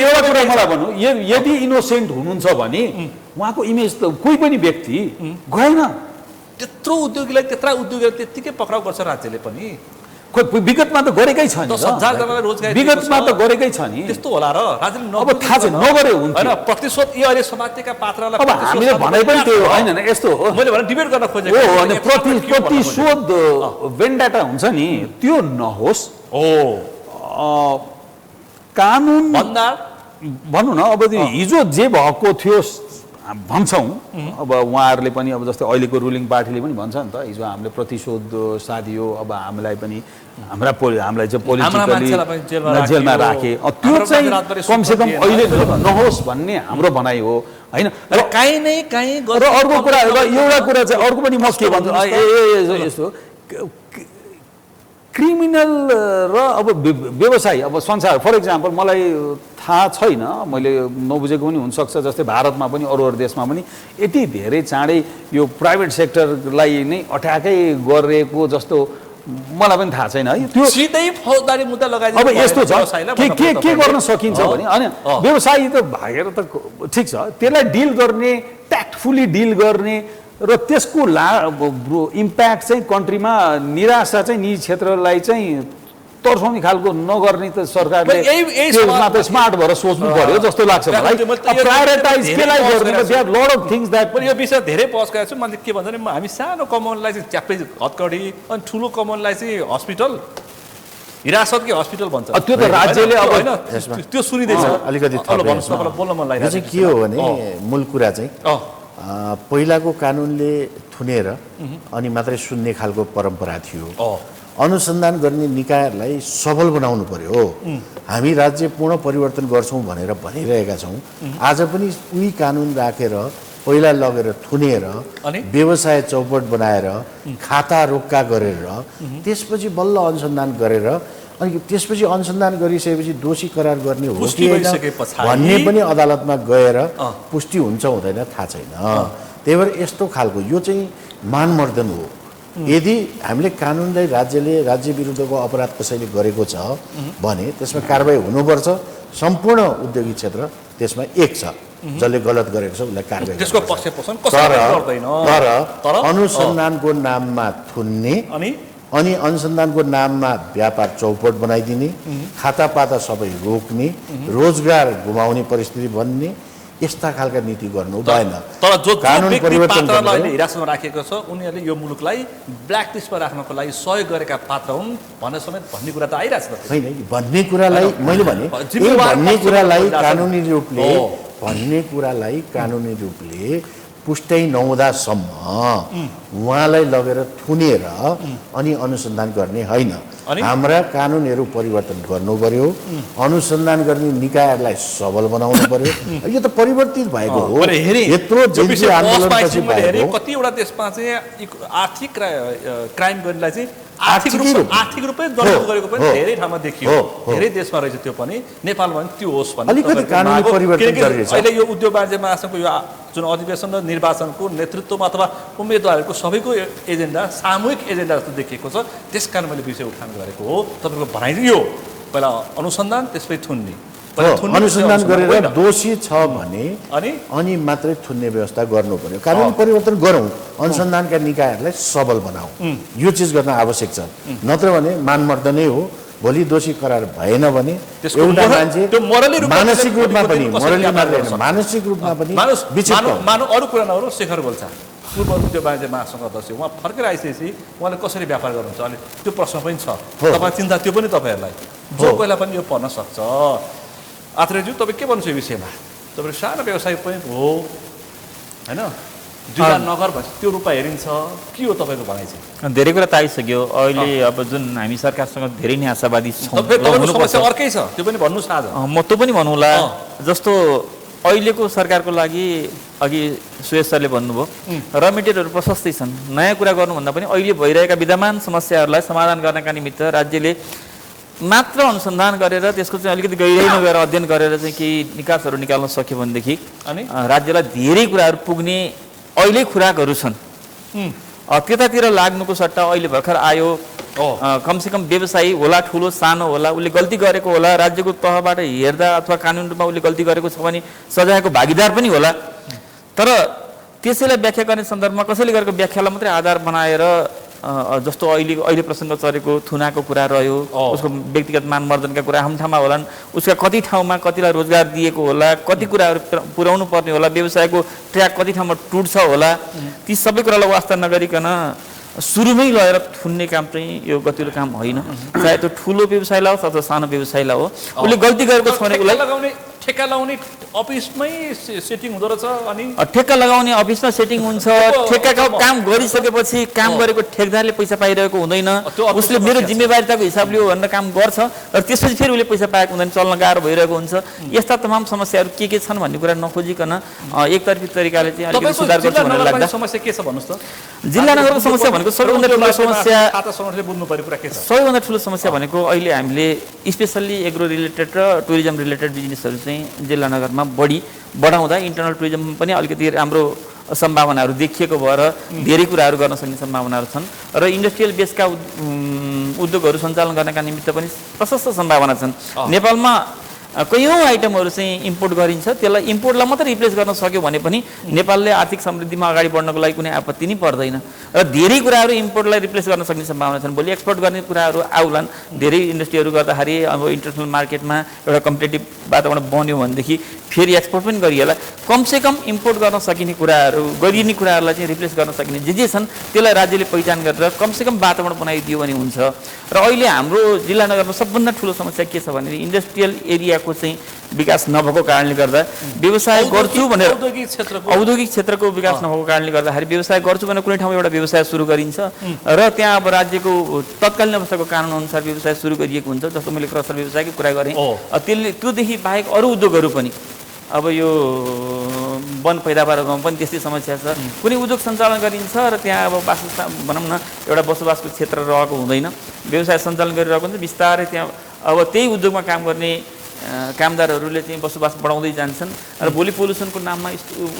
एउटा कुरा मलाई भन्नु, यदि इनोसेन्ट हुनुहुन्छ भने उहाँको इमेज त कोही पनि व्यक्ति गएन। त्यत्रो उद्योगीलाई, त्यत्रा उद्योगीलाई त्यत्तिकै पक्राउ गर्छ राज्यले पनि। विगतमा त गरेकै छ नि, 10,000 जनालाई रोजगार विगतमा त गरेकै छ नि। त्यस्तो होला र राज्यले अब थाहा छैन, नगरे हुन्छ हैन। प्रतिशोध यो अहिले समातेका पात्रलाई अब हामीले भने पनि त्यो होइन नि, यस्तो हो। मैले भने डिबेट गर्न खोजेको हो, अनि प्रतिशोध वेन्डाटा हुन्छ नि, त्यो नहोस्। कानुन भन्दा भनौँ न, अब हिजो जे भएको थियो भन्छौँ अब उहाँहरूले पनि अब जस्तै अहिलेको रुलिङ पार्टीले पनि भन्छ नि त हिजो हामीले प्रतिशोध साधियो अब हामीलाई पनि हामीलाई चाहिँ पोलिटिकली जेलमा राखे त्यो चाहिँ कमसेकम अहिले नहोस् भन्ने हाम्रो भनाइ हो होइन र काहीँ न काहीँ र अर्को कुरा एउटा कुरा चाहिँ अर्को पनि म के भन्छु यस्तो क्रिमिनल र अब व्यवसायी अब संसार फर इक्जाम्पल मलाई थाहा छैन मैले नबुझेको पनि हुनसक्छ जस्तै भारतमा पनि अरू देशमा पनि यति धेरै चाँडै यो प्राइभेट सेक्टरलाई नै अट्याकै गरेको जस्तो मलाई पनि थाहा छैन है त्यो सिधै फौजदारी मुद्दा लगाइदिनु अब यस्तो छ के गर्न सकिन्छ भने होइन व्यवसायी त भागेर त ठिक छ त्यसलाई डिल गर्ने ट्याक्टफुल्ली डिल गर्ने र त्यसको इम्प्याक्ट चाहिँ कन्ट्रीमा निराशा चाहिँ निजी क्षेत्रलाई चाहिँ तर्साउने खालको नगर्ने त सरकारले यसमा त स्मार्ट भएर सोच्नु पर्यो जस्तो लाग्छ मलाई प्रायोरिटाइज केलाई गर्ने they are lot of things that पनि यो विषय धेरै बहस गरेको छु मैले के भन्छ भने हामी सानो कमाउनलाई चाहिँ च्याप्टै हतकडी अनि ठुलो कमाउनलाई चाहिँ हस्पिटल हिरासत कि हस्पिटल भन्छ त्यो त राज्यले अब होइन त्यो सुनिँदैछ अलिकति बोल्न मन यो चाहिँ के हो भने मूल कुरा चाहिँ पहिलाको कानुनले थुनेर अनि मात्रै सुन्ने खालको परम्परा थियो अनुसन्धान गर्ने निकायहरूलाई सबल बनाउनु पर्यो हामी राज्य पूर्ण परिवर्तन गर्छौँ भनेर भनिरहेका छौँ आज पनि उही कानुन राखेर पहिला लगेर थुनेर व्यवसाय चौपट बनाएर खाता रोक्का गरेर त्यसपछि बल्ल अनुसन्धान गरेर अनि त्यसपछि अनुसन्धान गरिसकेपछि दोषी करार गर्ने हो कि भन्ने पनि अदालतमा गएर पुष्टि हुन्छ हुँदैन थाहा छैन त्यही भएर यस्तो खालको यो चाहिँ मानमर्दन हो यदि हामीले कानुनलाई राज्य विरुद्धको अपराध कसैले गरेको छ भने त्यसमा कारबाही हुनुपर्छ सम्पूर्ण औद्योगिक क्षेत्र त्यसमा एक छ जसले गलत गरेको छ उसलाई कारबाही त्यसको पक्षपोषण कसैले गर्दैन तर अनुसन्धानको नाममा थुन्ने अनि अनुसन्धानको नाममा व्यापार चौपट बनाइदिने खातापाता सबै रोक्ने रोजगार गुमाउने परिस्थिति बन्ने यस्ता खालका नीति गर्नु भएन तर जो कानुन परिवर्तन पात्रलाई हिरासतमा राखेको छ उनीहरूले यो मुलुकलाई ब्ल्याक लिस्टमा राख्नको लागि सहयोग गरेका पात्र हुन् भन्ने समेत भन्ने कुरा त आइरहेछ होइन भन्ने कुरालाई मैले भने भन्ने कुरालाई कानुनी रूपले पुष्टै नहुँदासम्म उहाँलाई लगेर थुनेर अनि अनुसन्धान गर्ने होइन हाम्रा कानुनहरू परिवर्तन गर्नु पर्यो अनुसन्धान गर्ने निकायहरूलाई सबल बनाउनु पर्यो यो त परिवर्तित भएको हो यत्रो जनता आन्दोलनपछि भएको कतिवटा देशमा चाहिँ आर्थिक क्राइम गर्नेलाई चाहिँ आर्थिक रूपमै दण्ड गरेको पनि धेरै ठाउँमा देखियो धेरै देशमा रहेछ त्यो पनि नेपालमा पनि त्यो होस् भन्ने अलिकति कानुनी परिवर्तन गरिरहेछ अहिले यो उद्योग वाणिज्य महासङ्घको यो जुन अधिवेशन र निर्वाचनको नेतृत्वमा अथवा उम्मेदवारहरूको सबैको एजेन्डा सामूहिक एजेन्डा जस्तो देखिएको छ त्यसकारण मैले विषय उठान गरेको हो तपाईँको भनाइ यो पहिला अनुसन्धान त्यसपछि थुन्ने अनुसन्धान गरेर दोषी छ भने अनि मात्रै थुन्ने व्यवस्था गर्नु पर्यो कानुनी परिवर्तन गरौँ अनुसन्धानका निकायहरूलाई सबल बनाऊ यो चिज गर्न आवश्यक छ नत्र भने मानमर्दनै हो भोलि दोषी करार भएन भने एउटा मान्छे मानसिक रूपमा पनि मानव अरू कुरा नगरौँ शेखर गोल्छा पूर्व उद्योग वाणिज्य महासङ्घ अध्यक्ष उहाँ फर्केर आइसकेपछि उहाँले कसरी व्यापार गर्नुहुन्छ अहिले त्यो प्रश्न पनि छ तपाईँ चिन्ता त्यो पनि तपाईँहरूलाई जो पहिला पनि यो पर्न सक्छ आत्रेयज्यू तपाईँ के भन्नुहुन्छ यो विषयमा तपाईँ सानो व्यवसाय पनि हो होइन जिल्ला नगर भएपछि त्यो रूपमा हेरिन्छ के हो तपाईँको भनाइ चाहिँ धेरै कुरा त आइसक्यो अहिले अब जुन हामी सरकारसँग धेरै नै आशावादी छौँ समस्या अर्कै छ त्यो पनि भन्नुहोस् न आज म त्यो पनि भन्नुला जस्तो अहिलेको सरकारको लागि अघि सुयश सरले भन्नुभयो र मेटेरियलहरू प्रशस्तै छन् नयाँ कुरा गर्नुभन्दा पनि अहिले भइरहेका विद्यमान समस्याहरूलाई समाधान गर्नका निमित्त राज्यले मात्र अनुसन्धान गरेर त्यसको चाहिँ अलिकति गहिराइमा गएर अध्ययन गरेर चाहिँ केही निकासहरू निकाल्न सक्यो भनेदेखि अनि राज्यलाई धेरै कुराहरू पुग्ने अहिले खुराकहरू छन् त्यतातिर लाग्नुको सट्टा अहिले भर्खर आयो कमसेकम व्यवसायी होला ठुलो सानो होला उसले गल्ती गरेको होला राज्यको तहबाट हेर्दा अथवा कानुन रूपमा उसले गल्ती गरेको छ भने सजायको भागीदार पनि होला तर त्यसैलाई व्याख्या गर्ने सन्दर्भमा कसैले गरेको व्याख्यालाई मात्रै आधार बनाएर जस्तो अहिले प्रसङ्ग चलेको थुनाको कुरा रह्यो उसको व्यक्तिगत मानमर्दनका कुरा ठाउँमा होलान् उसका कति ठाउँमा कतिलाई रोजगार दिएको होला कति कुराहरू पुर्याउनु पर्ने होला व्यवसायको ट्र्याक कति ठाउँमा टुट्छ होला ती सबै कुरालाई वास्ता नगरिकन सुरुमै लगेर थुन्ने काम चाहिँ यो गतिलो काम होइन चाहे त्यो ठुलो व्यवसायलाई होस् अथवा सानो व्यवसायलाई हो उसले गल्ती गरेको छ भने उसलाई ठेक्का लाउने अफिसमै सेटिङ हुँदो रहेछ अनि ठेक्का लगाउने अफिसमा सेटिङ हुन्छ ठेक्काको काम गरिसकेपछि काम गरेको ठेकदारले पैसा पाइरहेको हुँदैन उसले मेरो जिम्मेवारीताको हिसाबले हो भनेर काम गर्छ र त्यसपछि फेरि उसले पैसा पाएको हुँदैन चल्न गाह्रो भइरहेको हुन्छ यस्ता तमाम समस्याहरू के छन् भन्ने कुरा नखोजिकन एकतर्फी तरिकाले चाहिँ अलिकति सुधार गर्छ भनेर लाग्दा समस्या के छ भन्नुस् त जिल्ला नगरको समस्या भनेको सबैभन्दा ठुलो समस्या खाता समस्या बुझ्नु पर्ने कुरा के छ सबैभन्दा ठुलो समस्या भनेको अहिले हामीले स्पेसल्ली एग्रो रिलेटेड र टुरिज्म रिलेटेड बिजनेसहरू चाहिँ जिल्ला नगरमा बढाउँदा इन्टरनल टुरिज्म पनि अलिकति राम्रो सम्भावनाहरू देखिएको भएर धेरै कुराहरू गर्न सक्ने सम्भावनाहरू छन् र इन्डस्ट्रियल बेसका उद्योगहरू सञ्चालन गर्नका निमित्त पनि प्रशस्त सम्भावना छन् नेपालमा कयौँ आइटमहरू चाहिँ इम्पोर्ट गरिन्छ त्यसलाई इम्पोर्टलाई मात्रै रिप्लेस गर्न सक्यो भने पनि नेपालले आर्थिक समृद्धिमा अगाडि बढ्नको लागि कुनै आपत्ति नै पर्दैन र धेरै कुराहरू इम्पोर्टलाई रिप्लेस गर्न सक्ने सम्भावना छन् भोलि एक्सपोर्ट गर्ने कुराहरू आउलान् धेरै इन्डस्ट्रीहरू गर्दाखेरि अब इन्टरनेसनल मार्केटमा एउटा कम्पिटेटिभ वातावरण बन्यो भनेदेखि फेरि एक्सपोर्ट पनि गरिएला कमसेकम इम्पोर्ट गर्न सकिने कुराहरू गरिने कुराहरूलाई चाहिँ रिप्लेस गर्न सकिने जे छन् त्यसलाई राज्यले पहिचान गरेर कमसेकम वातावरण बनाइदियो भने हुन्छ र अहिले हाम्रो जिल्ला नगरमा सबभन्दा ठुलो समस्या के छ भने इन्डस्ट्रियल एरियाको चाहिँ विकास नभएको कारणले गर्दा व्यवसाय गर्छु भनेर औद्योगिक क्षेत्रको विकास नभएको कारणले गर्दाखेरि व्यवसाय गर्छु भनेर कुनै ठाउँमा एउटा व्यवसाय सुरु गरिन्छ र त्यहाँ अब राज्यको तत्कालीन अवस्थाको कानुन अनुसार व्यवसाय सुरु गरिएको हुन्छ जस्तो मैले क्रसर व्यवसायकै कुरा गरेँ त्यसले त्योदेखि बाहेक अरू उद्योगहरू पनि अब यो वन पैदावारमा पनि त्यस्तै समस्या छ कुनै उद्योग सञ्चालन गरिन्छ र त्यहाँ अब वासस्थान भनौँ न एउटा बसोबासको क्षेत्र रहेको हुँदैन व्यवसाय सञ्चालन गरिरहेको हुन्छ बिस्तारै त्यहाँ अब त्यही उद्योगमा काम गर्ने कामदारहरूले चाहिँ बसोबास बढाउँदै जान्छन् र भोलि पोल्युसनको नाममा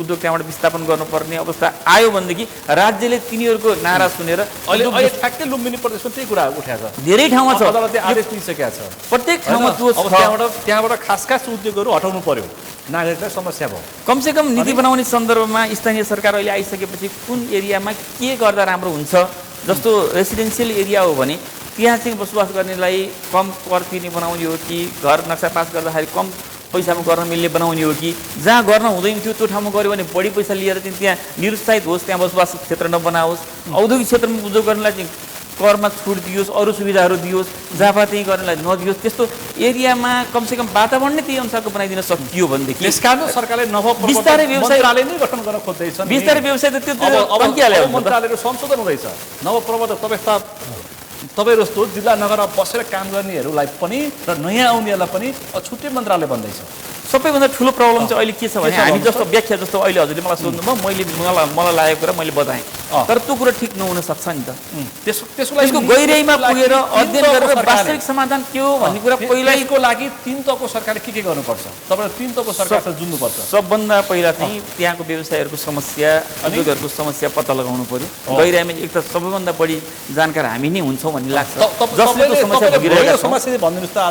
उद्योग त्यहाँबाट विस्थापन गर्नुपर्ने अवस्था आयो भनेदेखि राज्यले तिनीहरूको नारा सुनेर अहिले ठ्याक्कै लुम्बिनी प्रदेशमा त्यही कुरा उठाएको छ धेरै ठाउँमा छ अदालतले आदेश दिइसकेको छ प्रत्येक ठाउँमा त्यो त्यहाँबाट खास खास उद्योगहरू हटाउनु पर्यो नागरिकलाई समस्या भयो कमसेकम नीति बनाउने सन्दर्भमा स्थानीय सरकार अहिले आइसकेपछि कुन एरियामा के गर्दा राम्रो हुन्छ जस्तो रेसिडेन्सियल एरिया हो भने त्यहाँ चाहिँ बसोबास गर्नेलाई कम कर तिर्ने बनाउने हो कि घर नक्सा पास गर्दाखेरि कम पैसामा गर्न मिल्ने बनाउने हो कि जहाँ गर्न हुँदैन थियो त्यो ठाउँमा गऱ्यो भने बढी पैसा लिएर चाहिँ त्यहाँ निरुत्साहित होस् त्यहाँ बसोबास क्षेत्र नबनाओस् औद्योगिक क्षेत्रमा उद्योग गर्नेलाई चाहिँ करमा छुट दियोस् अरू सुविधाहरू दियोस् जहाँ त्यहीँ गर्नेलाई नदियोस् त्यस्तो एरियामा कमसेकम वातावरण नै त्यही अनुसारको बनाइदिन सकियो भनेदेखि त्यसकारण सरकारले बिस्तारै व्यवसाय नै गठन गर्न खोज्दैछ बिस्तारै व्यवसाय त त्यो मन्त्रालयको संशोधन हुँदैछ नवप्रवर्तक तपाईँहरू जस्तो जिल्ला नगरमा बसेर काम गर्नेहरूलाई पनि र नयाँ आउनेहरूलाई पनि छुट्टै मन्त्रालय बन्दैछ सबैभन्दा ठुलो प्रब्लम चाहिँ अहिले के छ भने हामी जस्तो व्याख्या जस्तो अहिले हजुरले मलाई सोध्नुभयो मलाई लागेको कुरा मैले बताएँ तर त्यो कुरा ठिक नहुन सक्छ नि त त्यसको गहिराइमा पुगेर अध्ययन गरेर वास्तविक समाधान के हो भन्ने कुरा पहिल्यैको लागि 3 तहको सरकारले के गर्नुपर्छ तपाईले 3 तहको सरकारसँग जुन्नुपर्छ सबभन्दा पहिला चाहिँ त्यहाँको व्यवसायहरूको समस्या उद्योगहरूको समस्या पत्ता लगाउनु पर्यो गहिराइमा एक त सबैभन्दा बढी जानकार हामी नै हुन्छौँ भन्ने लाग्छ जसले त्यो समस्या भोगिरहेका छौँ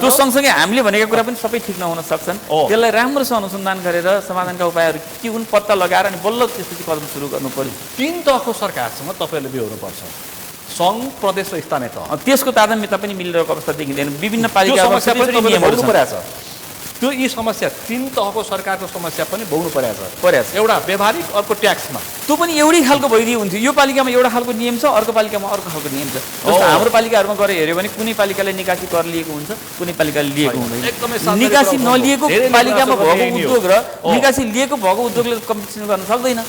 त्यो सँगसँगै हामीले भनेका कुरा पनि सबै ठिक नहुन सक्छन् त्यसलाई राम्रोसँग अनुसन्धान गरेर समाधानका उपायहरू के हुन् पत्ता लगाएर अनि बल्ल त्यसपछि कदम सुरु गर्नु पर्यो 3 तहको सरकारसँग तपाईँहरूले बेहोर्नुपर्छ सङ्घ प्रदेश र स्थानीय तह त्यसको तादात्म्यता पनि मिलिरहेको अवस्था देखिँदैन विभिन्न पालिकामा त्यो यी समस्या 3 तहको सरकारको समस्या पनि भोग्नु परेको छ एउटा व्यावहारिक अर्को ट्याक्समा त्यो पनि एउटै खालको भइदियो हुन्थ्यो यो पालिकामा एउटा खालको नियम छ अर्को पालिकामा अर्को खालको नियम छ जस्तो हाम्रो पालिकाहरूमा गएर हेऱ्यो भने कुनै पालिकाले निकासी कर लिएको हुन्छ कुनै पालिकाले लिएको हुँदैन निकासी नलिएको पालिकामा भएको उद्योग र निकासी लिएको भएको उद्योगले कम्पिटिसन गर्न सक्दैन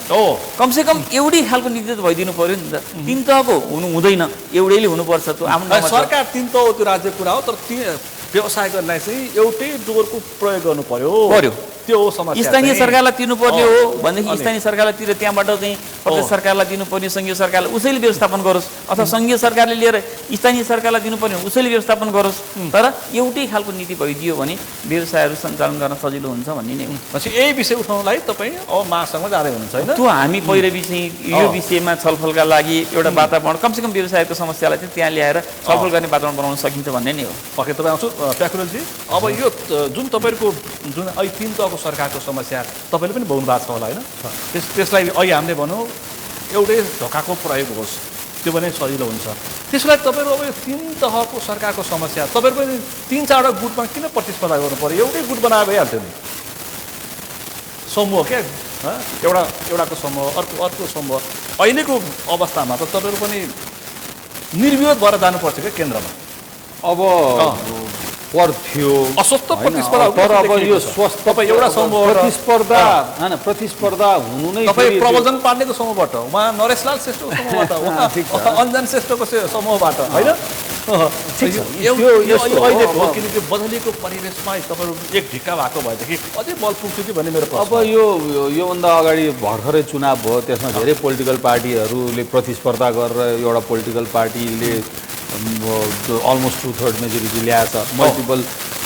कमसेकम एउटै खालको नीति भइदिनु पर्यो नि त 3 तहको हुनु हुँदैन एउटैले हुनुपर्छ त्यो आफ्नो सरकार 3 तह त्यो राज्य कुरा हो तर व्यवसाय गर्नलाई चाहिँ एउटै डोरको प्रयोग गर्नु पर्यो त्यो हो समस्या स्थानीय सरकारलाई तिर्नुपर्ने हो भनेदेखि स्थानीय सरकारलाई तिरेर त्यहाँबाट चाहिँ प्रदेश सरकारलाई दिनुपर्ने सङ्घीय सरकारलाई उसैले व्यवस्थापन गरोस् अथवा सङ्घीय सरकारले लिएर स्थानीय सरकारलाई दिनुपर्ने उसैले व्यवस्थापन गरोस् तर एउटै खालको नीति भइदियो भने व्यवसायहरू सञ्चालन गर्न सजिलो हुन्छ भन्ने नै हो यही विषय उठाउनलाई तपाईँ अब महासङ्घमा जाँदै हुनुहुन्छ होइन त्यो हामी पहिरवी चाहिँ यो विषयमा छलफलका लागि एउटा वातावरण कमसेकम व्यवसायको समस्यालाई चाहिँ त्यहाँ ल्याएर छलफल गर्ने वातावरण बनाउन सकिन्छ भन्ने नै हो पक्कै तपाईँ आउँछु प्याकुरेलजी अब यो जुन तपाईँहरूको जुन अहिले 3 तहको सरकारको समस्या तपाईँले पनि भोग्नु भएको छ होला होइन त्यसलाई अहिले हामीले भनौँ एउटै ढोकाको प्रयोग होस् त्यो पनि सजिलो हुन्छ त्यसलाई तपाईँहरू अब यो 3 तहको सरकारको समस्या तपाईँहरू पनि 3-4वटा गुटमा किन प्रतिस्पर्धा गर्नु पर्यो एउटै गुट बनाएर भइहाल्थ्यो नि समूह क्या एउटाको समूह अर्को समूह अहिलेको अवस्थामा त तपाईँहरू पनि निर्विरोध भएर जानुपर्छ क्या केन्द्रमा अब पर्थ्यो अस्वस्थ होइन? प्रतिस्पर्धा तर अब देखिएको यो छ। स्वस्थ तपाईँ एउटा समूहबाट प्रतिस्पर्धा होइन प्रतिस्पर्धा हुनु नै तपाईँ फेरि त्यो- प्रबोधन पाण्डेको समूहबाट उहाँ नरेशलाल श्रेष्ठको समूहबाट ठिक छ। उहाँ अन्जन श्रेष्ठको समूहबाट होइन ठिक छ। यो त्यो यस्तो हो। अहिलेको किनकि बदलीको परिवेशमा तपाईँहरू एक ढिक्का भएको भएदेखि अझै बल पुग्थ्यो कि भन्ने मेरो प्रश्न अब योभन्दा अगाडि भर्खरै चुनाव भयो, त्यसमा धेरै पोलिटिकल पार्टीहरूले प्रतिस्पर्धा गरेर एउटा पोलिटिकल पार्टीले अलमोस्ट 2/3 मेजोरिटी ल्याएछ। मल्टिपल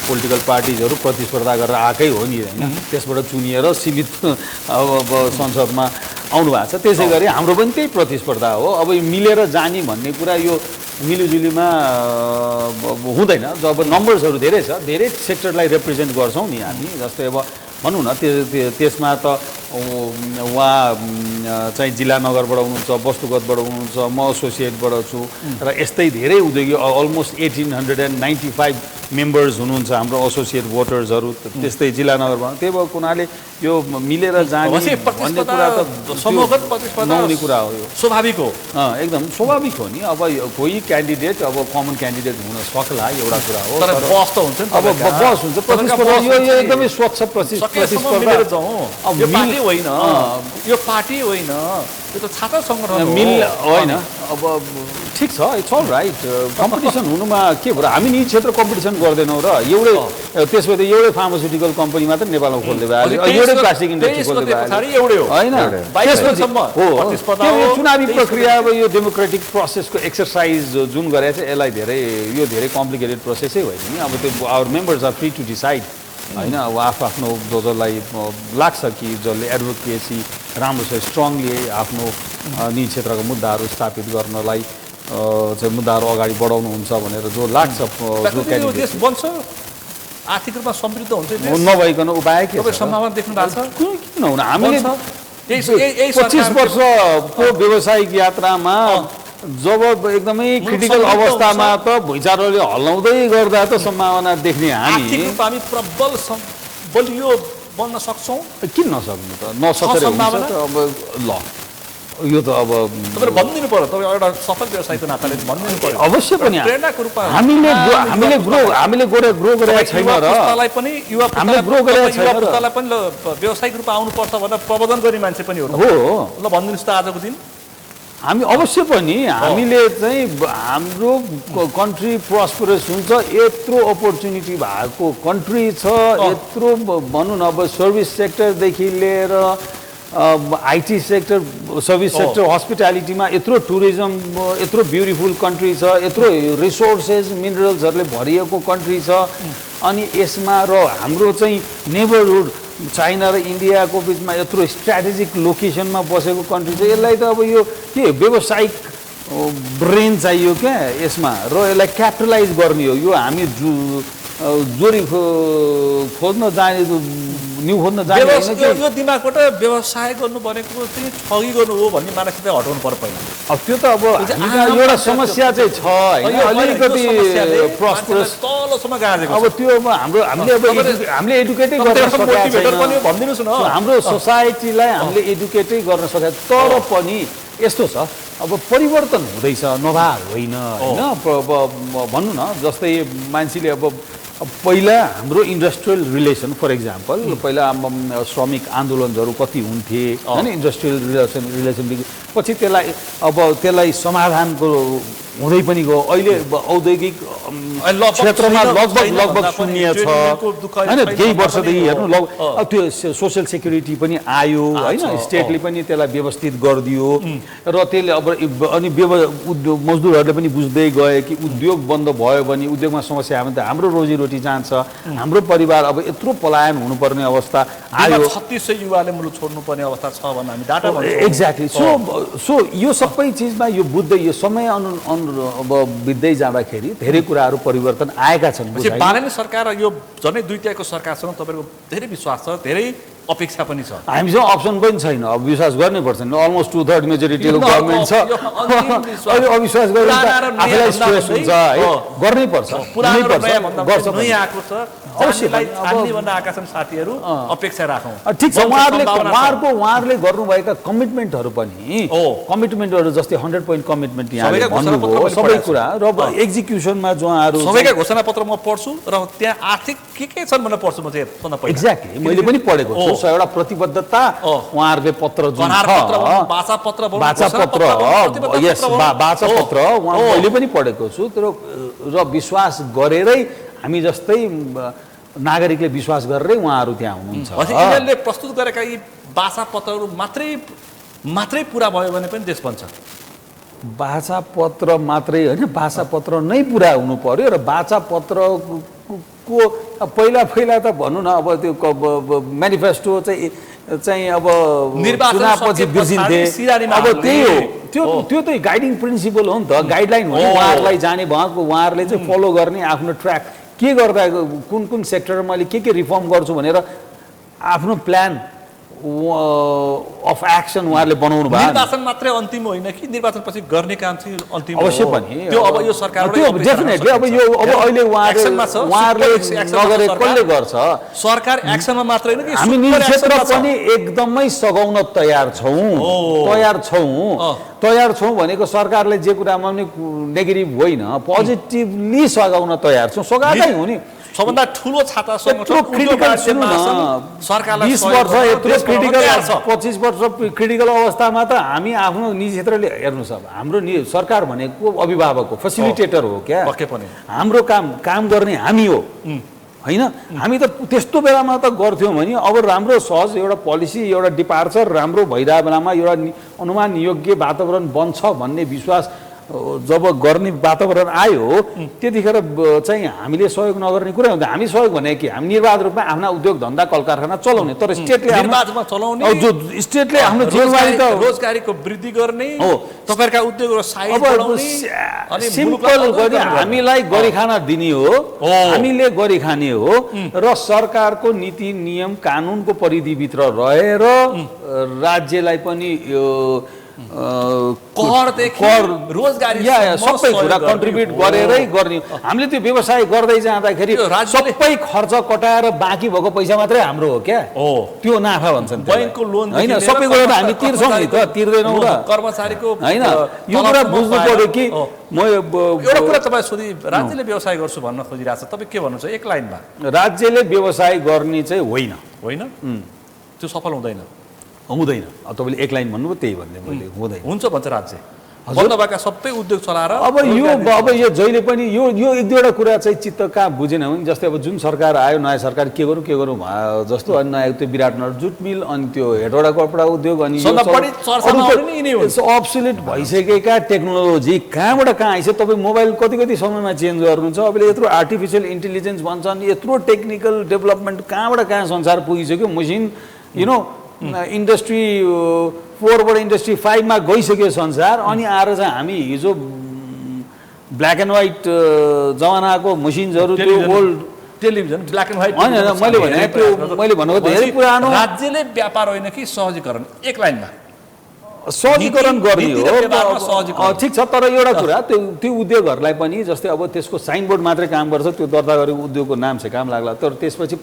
पोलिटिकल पार्टिजहरू प्रतिस्पर्धा गरेर आएकै हो नि होइन, त्यसबाट चुनिएर सीमित अब संसदमा आउनु भएको छ। त्यसै गरी हाम्रो पनि त्यही प्रतिस्पर्धा हो। अब यो मिलेर जाने भन्ने कुरा यो मिलिजुलीमा हुँदैन। जब नम्बर्सहरू धेरै छ, धेरै सेक्टरलाई रिप्रेजेन्ट गर्छौँ नि हामी। जस्तै अब भनौँ न त्यसमा त उहाँ चाहिँ जिल्ला नगरबाट हुनुहुन्छ, वस्तुगतबाट हुनुहुन्छ, म एसोसिएटबाट छु र यस्तै धेरै उद्योगी अलमोस्ट 1895 मेम्बर्स हुनुहुन्छ हाम्रो एसोसिएट भोटर्सहरू, त्यस्तै जिल्ला नगरमा। त्यही भएको हुनाले यो मिलेर जाने भन्ने कुरा त समूहगत प्रतिस्पर्धा नहुने कुरा हो। यो स्वाभाविक हो। एकदम स्वाभाविक हो नि। अब कोही क्यान्डिडेट अब कमन क्यान्डिडेट हुन सक्ला, एउटा कुरा हो। तर बस त हुन्छ नि अब बस हुन्छ प्रतिस्पर्धा, यो एकदमै स्वच्छ प्रतिस्पर्धा। अब यो पार्टी होइन, यो पार्टी होइन, यो त छात्र सङ्गठन हो। होइन अब ठिक छ, इट्स अल राइट। कम्पिटिसन हुनुमा के भयो, हामी नि क्षेत्र कम्पिटिसन गर्दैनौँ र एउटै त्यसपछि एउटै फार्मास्युटिकल कम्पनी मात्र नेपालमा खोल्दै भयो, एउटै प्लास्टिक इन्डस्ट्री खोल्दै भयो होइन। त्यसपछि हो चुनावी प्रक्रिया, अब यो डेमोक्रेटिक प्रोसेसको एक्सर्साइज जुन गरेर चाहिँ यसलाई यो धेरै कम्प्लिकेटेड प्रोसेसै होइन नि। अब त्यो our members are free to decide होइन। अब आफ्नो जसलाई लाग्छ कि जसले एडभोकेसी राम्रो छ, स्ट्रङली आफ्नो निजी क्षेत्रको मुद्दाहरू स्थापित गर्नलाई चाहिँ मुद्दाहरू अगाडि बढाउनुहुन्छ भनेर जो लाग्छ, जो देश बन्छ आर्थिक रूपमा समृद्ध हुन्छ नभइकन उपाय के छ? सम्भावना देख्नु भएको छ? किन हुन हामीले 25 सरकारको वर्षको व्यावसायिक यात्रामा जब एकदमै क्रिटिकल अवस्थामा त भुइँचालोले हल्लाउँदै गर्दा त सम्भावना देख्ने आर्थिक हामी रूपमा हामी प्रबल बलियो बन्न सक्छौँ। किन नसक्नु त? नसकेर हुन्छ त। अब ल यो त अब तपाईँले भनिदिनु पर्यो, तपाईँ एउटा सफल व्यवसायको नाताले भनिदिनु पर्यो। अवश्य पनि प्रेरणाको रूपमा हामीले ग्रो गरेका छैन र पुस्तालाई पनि युवा हामीले ग्रो गरेका छैन र पुस्तालाई पनि ल व्यावसायिक रूपमा आउनुपर्छ भनेर प्रबोधन गर्ने मान्छे पनि हो। हो ल भनिदिनुहोस् त आजको दिन। हामी अवश्य पनि हामीले चाहिँ हाम्रो कन्ट्री प्रस्परस हुन्छ, यत्रो अपर्च्युनिटी भएको कन्ट्री छ, यत्रो भनौँ न अब सर्भिस सेक्टरदेखि लिएर आइटी सेक्टर, सर्भिस सेक्टर, हस्पिटालिटीमा यत्रो टुरिज्म, यत्रो ब्युटिफुल कन्ट्री छ, यत्रो रिसोर्सेस मिनरल्सहरूले भरिएको कन्ट्री छ। अनि यसमा र हाम्रो चाहिँ नेबरहुड चाइना र इन्डियाको बिचमा यत्रो स्ट्राटेजिक लोकेसनमा बसेको कन्ट्री छ। यसलाई त अब यो के व्यावसायिक ब्रेन चाहियो क्या यसमा, र यसलाई क्यापिटलाइज गर्ने हो। यो हामी जोरी खोज्न जाने, न्यु खोज्न जाने होइन। यो दिमागबाट व्यवसाय गर्नु भनेको चाहिँ ठगी गर्नु हो भन्ने मानसिकता हटाउनु पर्यो पहिला। अब त्यो त अब एउटा समस्या चाहिँ छ होइन, अलिकति प्रस्परस तलसम्म गाजेको अब त्यो अब हामीले एडुकेटै गर्न सकेका छैन। भनिदिनुहोस् न, हाम्रो सोसाइटीलाई हामीले एडुकेटै गर्न सके। तर पनि यस्तो छ, अब परिवर्तन हुँदैछ, नभए होइन होइन। भनौँ न जस्तै मान्छेले अब पहिला हाम्रो इन्डस्ट्रियल रिलेसन फर इक्जाम्पल, पहिला श्रमिक आन्दोलनहरू कति हुन्थे होइन, इन्डस्ट्रियल रिलेसनदेखि पछि त्यसलाई समाधानको हुँदै पनि गयो। अहिले औद्योगिक क्षेत्रमा लगभग शून्य छ होइन। केही वर्षदेखि हेर्नु लगभग त्यो सोसियल सेक्युरिटी पनि आयो होइन, स्टेटले पनि त्यसलाई व्यवस्थित गरिदियो र त्यसले अब अनि उद्योग मजदुरहरूले पनि बुझ्दै गए कि उद्योग बन्द भयो भने उद्योगमा समस्या आयो भने त हाम्रो रोजीरोटी जान्छ, हाम्रो परिवार अब यत्रो पलायन हुनुपर्ने अवस्था आयो। 3600 युवाले मुलुक छोड्नुपर्ने अवस्था छ भन्ने हामी डाटा भन्छौँ। एक्ज्याक्टली। सो यो सबै चिजमा यो बुझ्दै यो समय अब बित्दै जाँदाखेरि धेरै कुराहरू परिवर्तन आएका छन्। बालेन सरकार यो झनै 2 तिहाईको सरकारसँग तपाईँको धेरै विश्वास छ, धेरै अपेक्षा पनि छ। हामीसँग अप्सन पनि छैन, अब विश्वास गर्नै पर्छ नि। अलमोस्ट 2/3 मेजोरिटीको गभर्मेन्ट छ, अहिले अविश्वास गर्नु त आफूलाई स्ट्रेस हुन्छ है, गर्नै पर्छ, गर्छ नयाँ आएको छ, अवश्यलाई छान्ने भन्न आएका छन् साथीहरू, अपेक्षा राखौँ। ठिक छ, उहाँहरूले गर्नुभएका कमिटमेन्टहरू पनि, कमिटमेन्टहरू जस्तै 100% कमिटमेन्ट यहाँले भन्नुभयो सबै कुरा, र एक्जिक्युसनमा जो उहाँहरू सबैका घोषणापत्र म पढ्छु र त्यहाँ आर्थिक के छन् भनेर पढ्छु म चाहिँ सबभन्दा पहिला। एक्ज्याक्टली, मैले पनि पढेको छु। एउटा प्रतिबद्धता उहाँहरूले पत्र जुन छ, बाचापत्र मैले पनि पढेको छु, र विश्वास गरेरै हामी जस्तै नागरिकले विश्वास गरेरै उहाँहरू त्यहाँ हुनुहुन्छ। यिनीहरूले प्रस्तुत गरेका यी बाचापत्रहरू मात्रै पुरा भयो भने पनि देश बन्छ। बाचापत्र मात्रै होइन, बाचापत्र नै पुरा हुनु पर्यो, र बाचापत्रको पहिला त भनौँ न, अब त्यो म्यानिफेस्टो चाहिँ अब चुनावपछि बिर्सिन्थे, अब त्यही हो, त्यो त गाइडिङ प्रिन्सिपल हो नि त, गाइडलाइन हो, उहाँहरूलाई जाने भएको, उहाँहरूले चाहिँ फलो गर्ने आफ्नो ट्र्याक, के गर्दा कुन सेक्टरमा मैले के रिफर्म गर्छु भनेर आफ्नो प्लान अफ एक्सन उहाँहरूले बनाउनु भयो। निर्वाचन मात्रै अन्तिम होइन कि निर्वाचनपछि गर्ने काम चाहिँ अन्तिम अवश्य पनि, त्यो अब यो सरकारले डेफिनेटली अब अहिले उहाँहरूले नगरे कसले गर्छ? सरकार एक्सनमा मात्र होइन कि हामी निजी क्षेत्र पनि एकदमै सघाउन तयार छौँ भनेको सरकारले जे कुरामा पनि नेगेटिभ होइन, पोजिटिभली सघाउन तयार छौँ, सघाएकै हो नि। सबभन्दा ठुलो छाता सङ्गठन सरकारलाई 20 वर्ष यत्रो क्रिटिकल, 25 वर्ष क्रिटिकल अवस्थामा त हामी आफ्नो निजी क्षेत्रले हेर्नुहोस्, अब हाम्रो सरकार भनेको अभिभावक हो, फेसिलिटेटर हो क्या, हाम्रो काम गर्ने हामी हो होइन। हामी त त्यस्तो बेलामा त गर्थ्यौँ भने अब राम्रो सहज एउटा पोलिसी, एउटा डिपार्चर राम्रो भइरहेको बेलामा एउटा अनुमान योग्य वातावरण बन्छ भन्ने विश्वास जब गर्ने वातावरण आयो, त्यतिखेर चाहिँ हामीले सहयोग नगर्ने कुरा हुँदा, हामी सहयोग भने कि हामी निर्वाध रूपमा आफ्ना उद्योग धन्दा कल कारखाना चलाउने, तर स्टेटले स्टेटले आफ्नो जिम्मेवारी त रोजगारीको वृद्धि गर्ने हो, तपाईँहरूका उद्योगहरू सिम्पल गरी हामीलाई गरिखाना दिने हो, हामीले गरिखाने हो, र सरकारको नीति नियम कानुनको परिधिभित्र रहेर राज्यलाई पनि रोजगारी सबै कुरा कन्ट्रिब्युट गरेरै गर्ने। हामीले त्यो व्यवसाय गर्दै जाँदाखेरि सबै खर्च कटाएर बाँकी भएको पैसा मात्रै हाम्रो हो क्या, त्यो नाफा भन्छन् बैंकको लोन होइन, सबै कुरा त हामी तिर्छौँ नि त, तिर्दैनौँ र कर्मचारीको होइन। यो कुरा बुझ्नु पर्यो कि म एउटा कुरा तपाईँ सोधि राज्यले व्यवसाय गर्छु भन्न खोजिरहेको छ, तपाईँ के भन्नुहुन्छ एक लाइनमा? राज्यले व्यवसाय गर्ने चाहिँ होइन, त्यो सफल हुँदैन। तपाईँले एक लाइन भन्नुभयो, त्यही भन्ने मैले हुँदैन, हुन्छ भन्छ राज्य भन्नुभएका सबै उद्योग चलाएर। अब यो जहिले पनि यो एक दुईवटा कुरा चाहिँ चित्त कहाँ बुझेन भने, जस्तै अब जुन सरकार आयो, नयाँ सरकार के गरौँ जस्तो, अनि नयाँ त्यो विराटनगर जुट मिल, अनि त्यो हेटवटा कपडा उद्योग, अनि अब्सोल्युट भइसकेका टेक्नोलोजी कहाँबाट कहाँ आइसक्यो। तपाईँ मोबाइल कति समयमा चेन्ज गर्नुहुन्छ, अहिले यत्रो आर्टिफिसियल इन्टेलिजेन्स भन्छन्, यत्रो टेक्निकल डेभलपमेन्ट कहाँबाट कहाँ संसार पुगिसक्यो, मसिन इन्डस्ट्री 4बाट इन्डस्ट्री 5मा गइसक्यो संसार, अनि आएर चाहिँ हामी हिजो ब्ल्याक एन्ड व्हाइट जमानाको मसिन्सहरू, त्यो old television black and white होइन, मैले भनेको धेरै पुरानो। राज्यले व्यापार होइन कि सहजीकरण, एक लाइनमा सहजीकरण गर्ने हो, ठिक छ, तर एउटा कुरा त्यो उद्योगहरूलाई पनि जस्तै अब त्यसको साइनबोर्ड मात्रै काम गर्छ, त्यो दर्ता गरेको उद्योगको नाम चाहिँ काम लाग्ला, तर त्यसपछि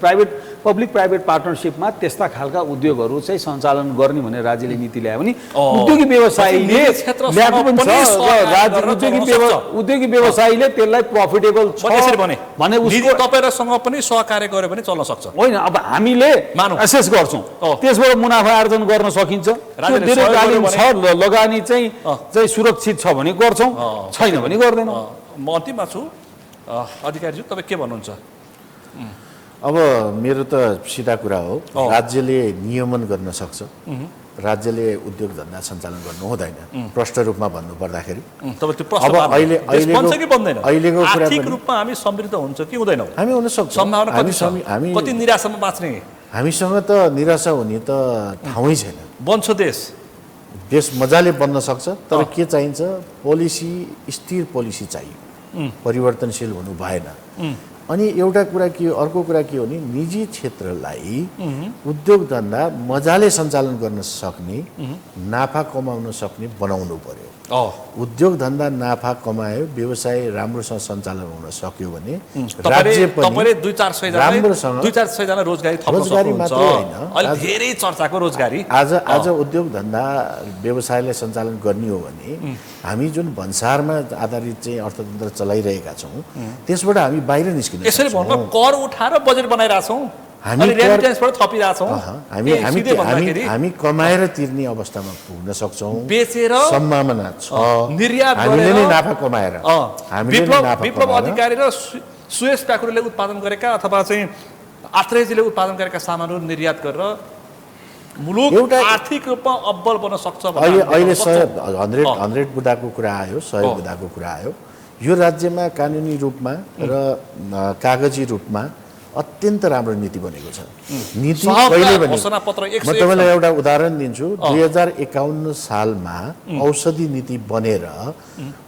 पब्लिक प्राइभेट पार्टनरसिपमा त्यस्ता खालका उद्योगहरू चाहिँ सञ्चालन गर्ने भनेर राज्यले नीति ल्यायो भने उद्योगी व्यवसायीले ल्याएको पनि छ, उद्योगी व्यवसायीले त्यसलाई प्रफिटेबल छ भने तपाईँहरूसँग पनि सहकार्य गर्यो भने चल्न सक्छ। होइन, अब हामीले एसेस गर्छौँ, त्यसबाट मुनाफा आर्जन गर्न सकिन्छ, लगानी चाहिँ सुरक्षित छ भने गर्छौँ, छैन भने गर्दैनौँ। म अन्तिममा छु, अधिकारीज्यू तपाईँ के भन्नुहुन्छ? अब मेरो त सिधा कुरा हो, राज्यले नियमन गर्न सक्छ, राज्यले उद्योग धन्दा सञ्चालन गर्नु हुँदैन, प्रष्ट रूपमा भन्नु पर्दाखेरि। अब अहिलेको आर्थिक रूपमा हामी समृद्ध हुन्छ कि हुँदैनौँ? हामी हुन सक्छौँ, सम्भावना कति निराशामा बाँच्ने? हामीसँग त निराशा हुने त ठाउँै छैन, बन्छ देश मजाले बन्न सक्छ, तर के चाहिन्छ? पोलिसी, स्थिर पोलिसी चाहियो, परिवर्तनशील हुनु भएन। अनि एउटा कुरा के हो, अर्को कुरा के हो भने निजी क्षेत्रलाई उद्योग धन्दा मजाले सञ्चालन गर्न सक्ने, नाफा कमाउन सक्ने बनाउनु पर्यो। उद्योग धन्दा नाफा कमायो, व्यवसाय राम्रोसँग सञ्चालन हुन सक्यो भने राज्य पनि 2-4 जना रोजगारी थप्न रोजगारी मात्रै होइन, अहिले धेरै चर्चाको रोजगारी। आज उद्योग धन्दा व्यवसायलाई सञ्चालन गर्ने हो भने हामी जुन भन्सारमा आधारित चाहिँ अर्थतन्त्र चलाइरहेका छौँ त्यसबाट हामी बाहिर निस्किन यसरी भन्नु कर उठाएर बजेट बनाइरहेछौँ, हामी रेमिटेन्सबाट थपिरहेछौँ, हामी कमाएर तिर्ने अवस्थामा पुग्न सक्छौँ, बेचेर सम्भावना छ, निर्यात हामीले नै नाफा कमाएर विप्लव अधिकारी र सुयस ठाकुरले उत्पादन गरेका अथवा चाहिँ आत्रेयजीले उत्पादन गरेका सामानहरू निर्यात गरेर मुलुक एउटा आर्थिक रूपमा अब्बल बन्न सक्छ। अहिले 100 बुदाको कुरा आयो, 100 बुदाको कुरा आयो। यो राज्यमा कानुनी रूपमा र कागजी रूपमा अत्यन्त राम्रो नीति बनेको छ। नीति कहिले बन्यो म तपाईँलाई एउटा उदाहरण दिन्छु। 2051 सालमा औषधि नीति बनेर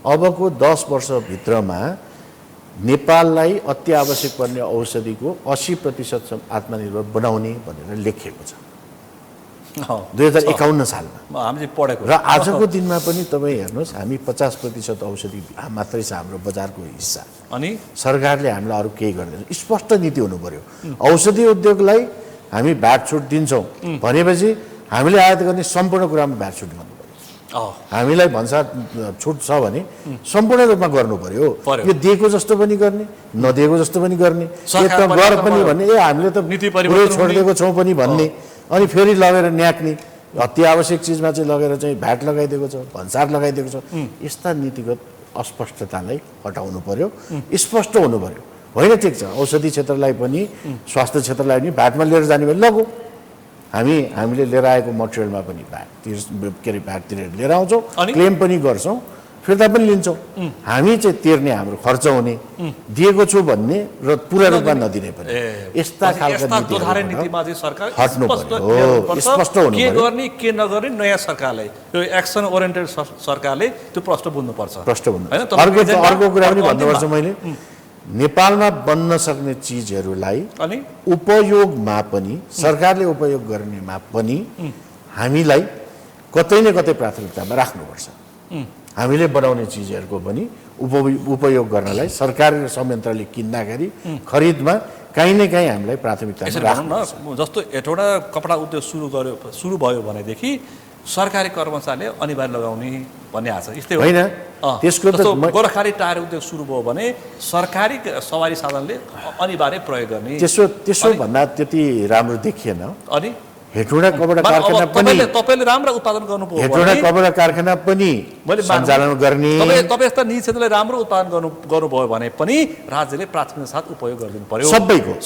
अबको 10 वर्षभित्रमा नेपाललाई अति आवश्यक पर्ने औषधिको 80% आत्मनिर्भर बनाउने भनेर लेखिएको छ 2051 सालमा हामीले पढेको। र आजको दिनमा पनि तपाईँ हेर्नुहोस्, हामी 50% औषधि मात्रै छ हाम्रो बजारको हिस्सा, अनि सरकारले हामीलाई अरू केही गर्दैन। स्पष्ट नीति हुनु पर्यो। औषधि उद्योगलाई हामी भ्याट छुट दिन्छौँ भनेपछि हामीले आयात गर्ने सम्पूर्ण कुरामा भ्याट छुट गर्नु पर्यो। हामीलाई भन्सार छुट छ भने सम्पूर्ण रूपमा गर्नु पर्यो। यो दिएको जस्तो पनि गर्ने, नदिएको जस्तो पनि गर्ने, गर पनि भन्ने, हामीले त पुरै छोडिदिएको छौँ पनि भन्ने, अनि फेरि लगेर न्याक्ने, अति आवश्यक चिजमा चाहिँ लगेर चाहिँ भ्याट लगाइदिएको छ, भन्सार लगाइदिएको छ। यस्ता नीतिगत अस्पष्टतालाई हटाउनु पर्यो, स्पष्ट हुनु पर्यो। होइन, ठिक छ, औषधि क्षेत्रलाई पनि स्वास्थ्य क्षेत्रलाई पनि भ्याटमा लिएर जाने भने लगु, हामीले लिएर आएको मटेरियलमा पनि भ्याट तिरेर लिएर आउँछौँ, क्लेम पनि गर्छौँ, फिर्ता पनि लिन्छौँ। हामी चाहिँ तिर्ने, हाम्रो खर्च हुने, दिएको छु भन्ने र पुरा रूपमा नदिने पनि, यस्ता खालका नीतिमा चाहिँ सरकार हट्नु पर्यो, स्पष्ट हुनु पर्यो। के गर्ने के नगर्ने नयाँ सरकारले, यो एक्सन ओरिएन्टेड सरकारले त्यो प्रश्न बुझ्नुपर्छ। अर्को कुरा पनि भन्नुपर्छ मैले, नेपालमा बन्न सक्ने चिजहरूलाई उपयोगमा पनि, सरकारले उपयोग गर्नेमा पनि हामीलाई कतै न कतै प्राथमिकतामा राख्नुपर्छ। हामीले बनाउने चिजहरूको पनि उपयोग गर्नलाई सरकारी संयन्त्रले किन्दाखेरि खरिदमा काहीँ न काहीँ हामीलाई प्राथमिकता राख्नुपर्छ। जस्तो एउटा कपडा उद्योग सुरु भयो भनेदेखि सरकारी कर्मचारीले अनिवार्य लगाउने भन्ने आछ, यस्तै होइन? त्यसको त गोर्खाली टायर उद्योग सुरु भयो भने सरकारी सवारी साधनले अनिवार्य प्रयोग गर्ने, त्यसो भन्दा त्यति राम्रो देखिएन। अनि हेटौँडा कपडा कारखाना पनि तपाईले राम्रो उत्पादन गर्नुभयो, हेटौँडा कपडा कारखाना पनि सञ्चालन गर्ने, तपाईँ यस्ता निजी क्षेत्रले राम्रो उत्पादन गर्नुभयो भने पनि राज्यले प्राथमिकता साथ उपयोग गरिदिनु पर्यो। सबैको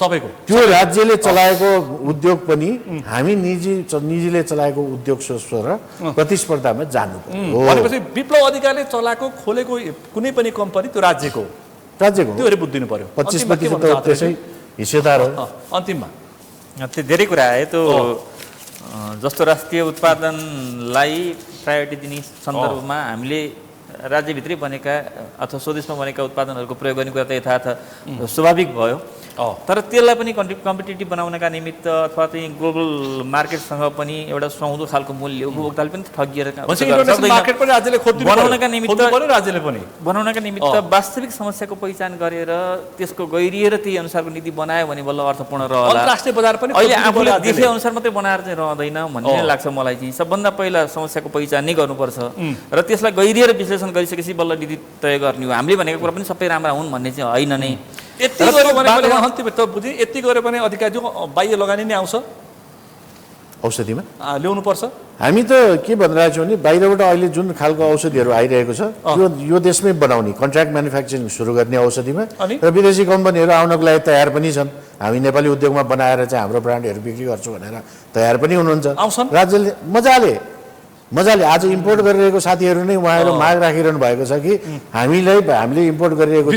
त्यो राज्यले चलाएको उद्योग पनि हामी निजीले चलाएको उद्योग र प्रतिस्पर्धामा जानु पर्यो। भनेपछि विप्लव अधिकारीले चलाएको खोलेको कुनै पनि कम्पनी त्यो राज्यको त्योहरू बुझिदिनु पर्यो। 25% त्यसै हिस्सेदार हो। अन्तिममा त्यो धेरै कुरा आयो। त्यो जस्तो राष्ट्रिय उत्पादनलाई प्रायोरिटी दिने सन्दर्भमा हामीले राज्यभित्रै बनेका अथवा स्वदेशमा बनेका उत्पादनहरूको प्रयोग गर्ने कुरा त यथार्थ स्वाभाविक भयो। तर त्यसलाई पनि कम्पिटिटिभ बनाउनका निमित्त अथवा चाहिँ ग्लोबल मार्केटसँग पनि एउटा सुहाउँदो खालको मूल्य उपभोक्ताले पनि ठगिएर बनाउनका निमित्त वास्तविक समस्याको पहिचान गरेर त्यसको गहिरिएर त्यही अनुसारको नीति बनायो भने बल्ल अर्थपूर्ण रहला। राष्ट्रिय बजार पनि अहिले आफूले देखे अनुसार मात्रै बनाएर चाहिँ रहँदैन भन्ने लाग्छ मलाई चाहिँ। सबभन्दा पहिला समस्याको पहिचान नै गर्नुपर्छ र त्यसलाई गहिरिएर विश्लेषण गरिसकेपछि बल्ल नीति तय गर्ने हो। हामीले भनेको कुरा पनि सबै राम्रा हुन् भन्ने चाहिँ होइन नै। यति गऱ्यो भने अधिकारी बाह्य लगानी नै आउँछ औषधिमा ल्याउनुपर्छ। हामी त के भनिरहेको छौँ भने बाहिरबाट अहिले जुन खालको औषधिहरू आइरहेको छ यो देशमै बनाउने कन्ट्र्याक्ट म्यानुफ्याक्चरिङ सुरु गर्ने औषधिमा र विदेशी कम्पनीहरू आउनको लागि तयार पनि छन्। हामी नेपाली उद्योगमा बनाएर चाहिँ हाम्रो ब्रान्डहरू बिक्री गर्छौँ भनेर तयार पनि हुनुहुन्छ। राज्यले मजाले आज इम्पोर्ट गरिरहेको साथीहरू नै उहाँहरू माग राखिरहनु भएको छ कि हामीले इम्पोर्ट गरिरहेको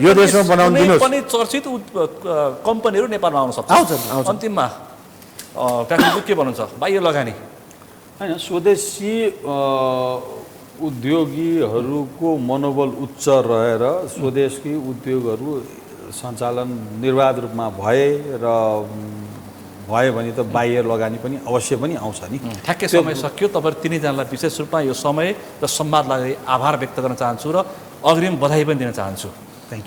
यो देशमा बनाउनु दिनुहोस्। पनि चर्चित कम्पनीहरू नेपालमा आउन सक्छ। अन्तिममा के भन्नुहुन्छ बाह्य लगानी? होइन, स्वदेशी उद्योगीहरूको मनोबल उच्च रहेर स्वदेशी उद्योगहरू सञ्चालन निर्वाध रूपमा भए र भयो भने त बाह्य लगानी पनि अवश्य पनि आउँछ नि। ठ्याक्कै समय सकियो। तपाईहरु तिनैजनालाई विशेष रूपमा यो समय र संवादलाई आभार व्यक्त गर्न चाहन्छु र अग्रिम बधाई पनि दिन चाहन्छु।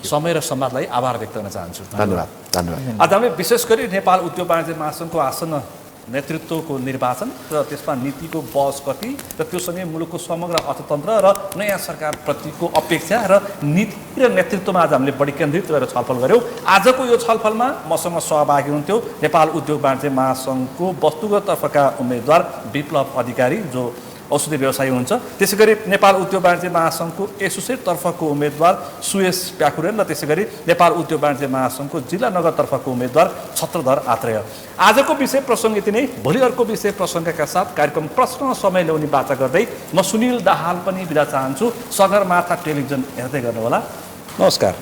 समय र संवादलाई आभार व्यक्त गर्न चाहन्छु। धन्यवाद धन्यवाद। आज हामीले विशेष गरी नेपाल उद्योग वाणिज्य महासङ्घको आसन्न नेतृत्वको निर्वाचन र त्यसमा नीतिको बहस कति र त्योसँगै मुलुकको समग्र अर्थतन्त्र र नयाँ सरकारप्रतिको अपेक्षा र नीति र नेतृत्वमा आज हामीले बढी केन्द्रित गरेर छलफल गऱ्यौँ। आजको यो छलफलमा मसँग सहभागी हुन्थ्यो नेपाल उद्योग वाणिज्य महासङ्घको वस्तुगत तर्फका उम्मेदवार विप्लव अधिकारी जो औषधि व्यवसायी हुनुहुन्छ, त्यसै गरी नेपाल उद्योग वाणिज्य महासङ्घको एसोसिएट तर्फको उम्मेदवार सुयश प्याकुरेल र त्यसै गरी नेपाल उद्योग वाणिज्य महासङ्घको जिल्ला नगर तर्फको उम्मेदवार छत्रधर आत्रेय। आजको विषय प्रसङ्ग यति नै। भोलि अर्को विषय प्रसङ्गका साथ कार्यक्रम प्रश्न समय ल्याउने बाचा गर्दै म सुनिल दाहाल पनि बिदा चाहन्छु। सगरमाथा टेलिभिजन हेर्दै गर्नुहोला। नमस्कार।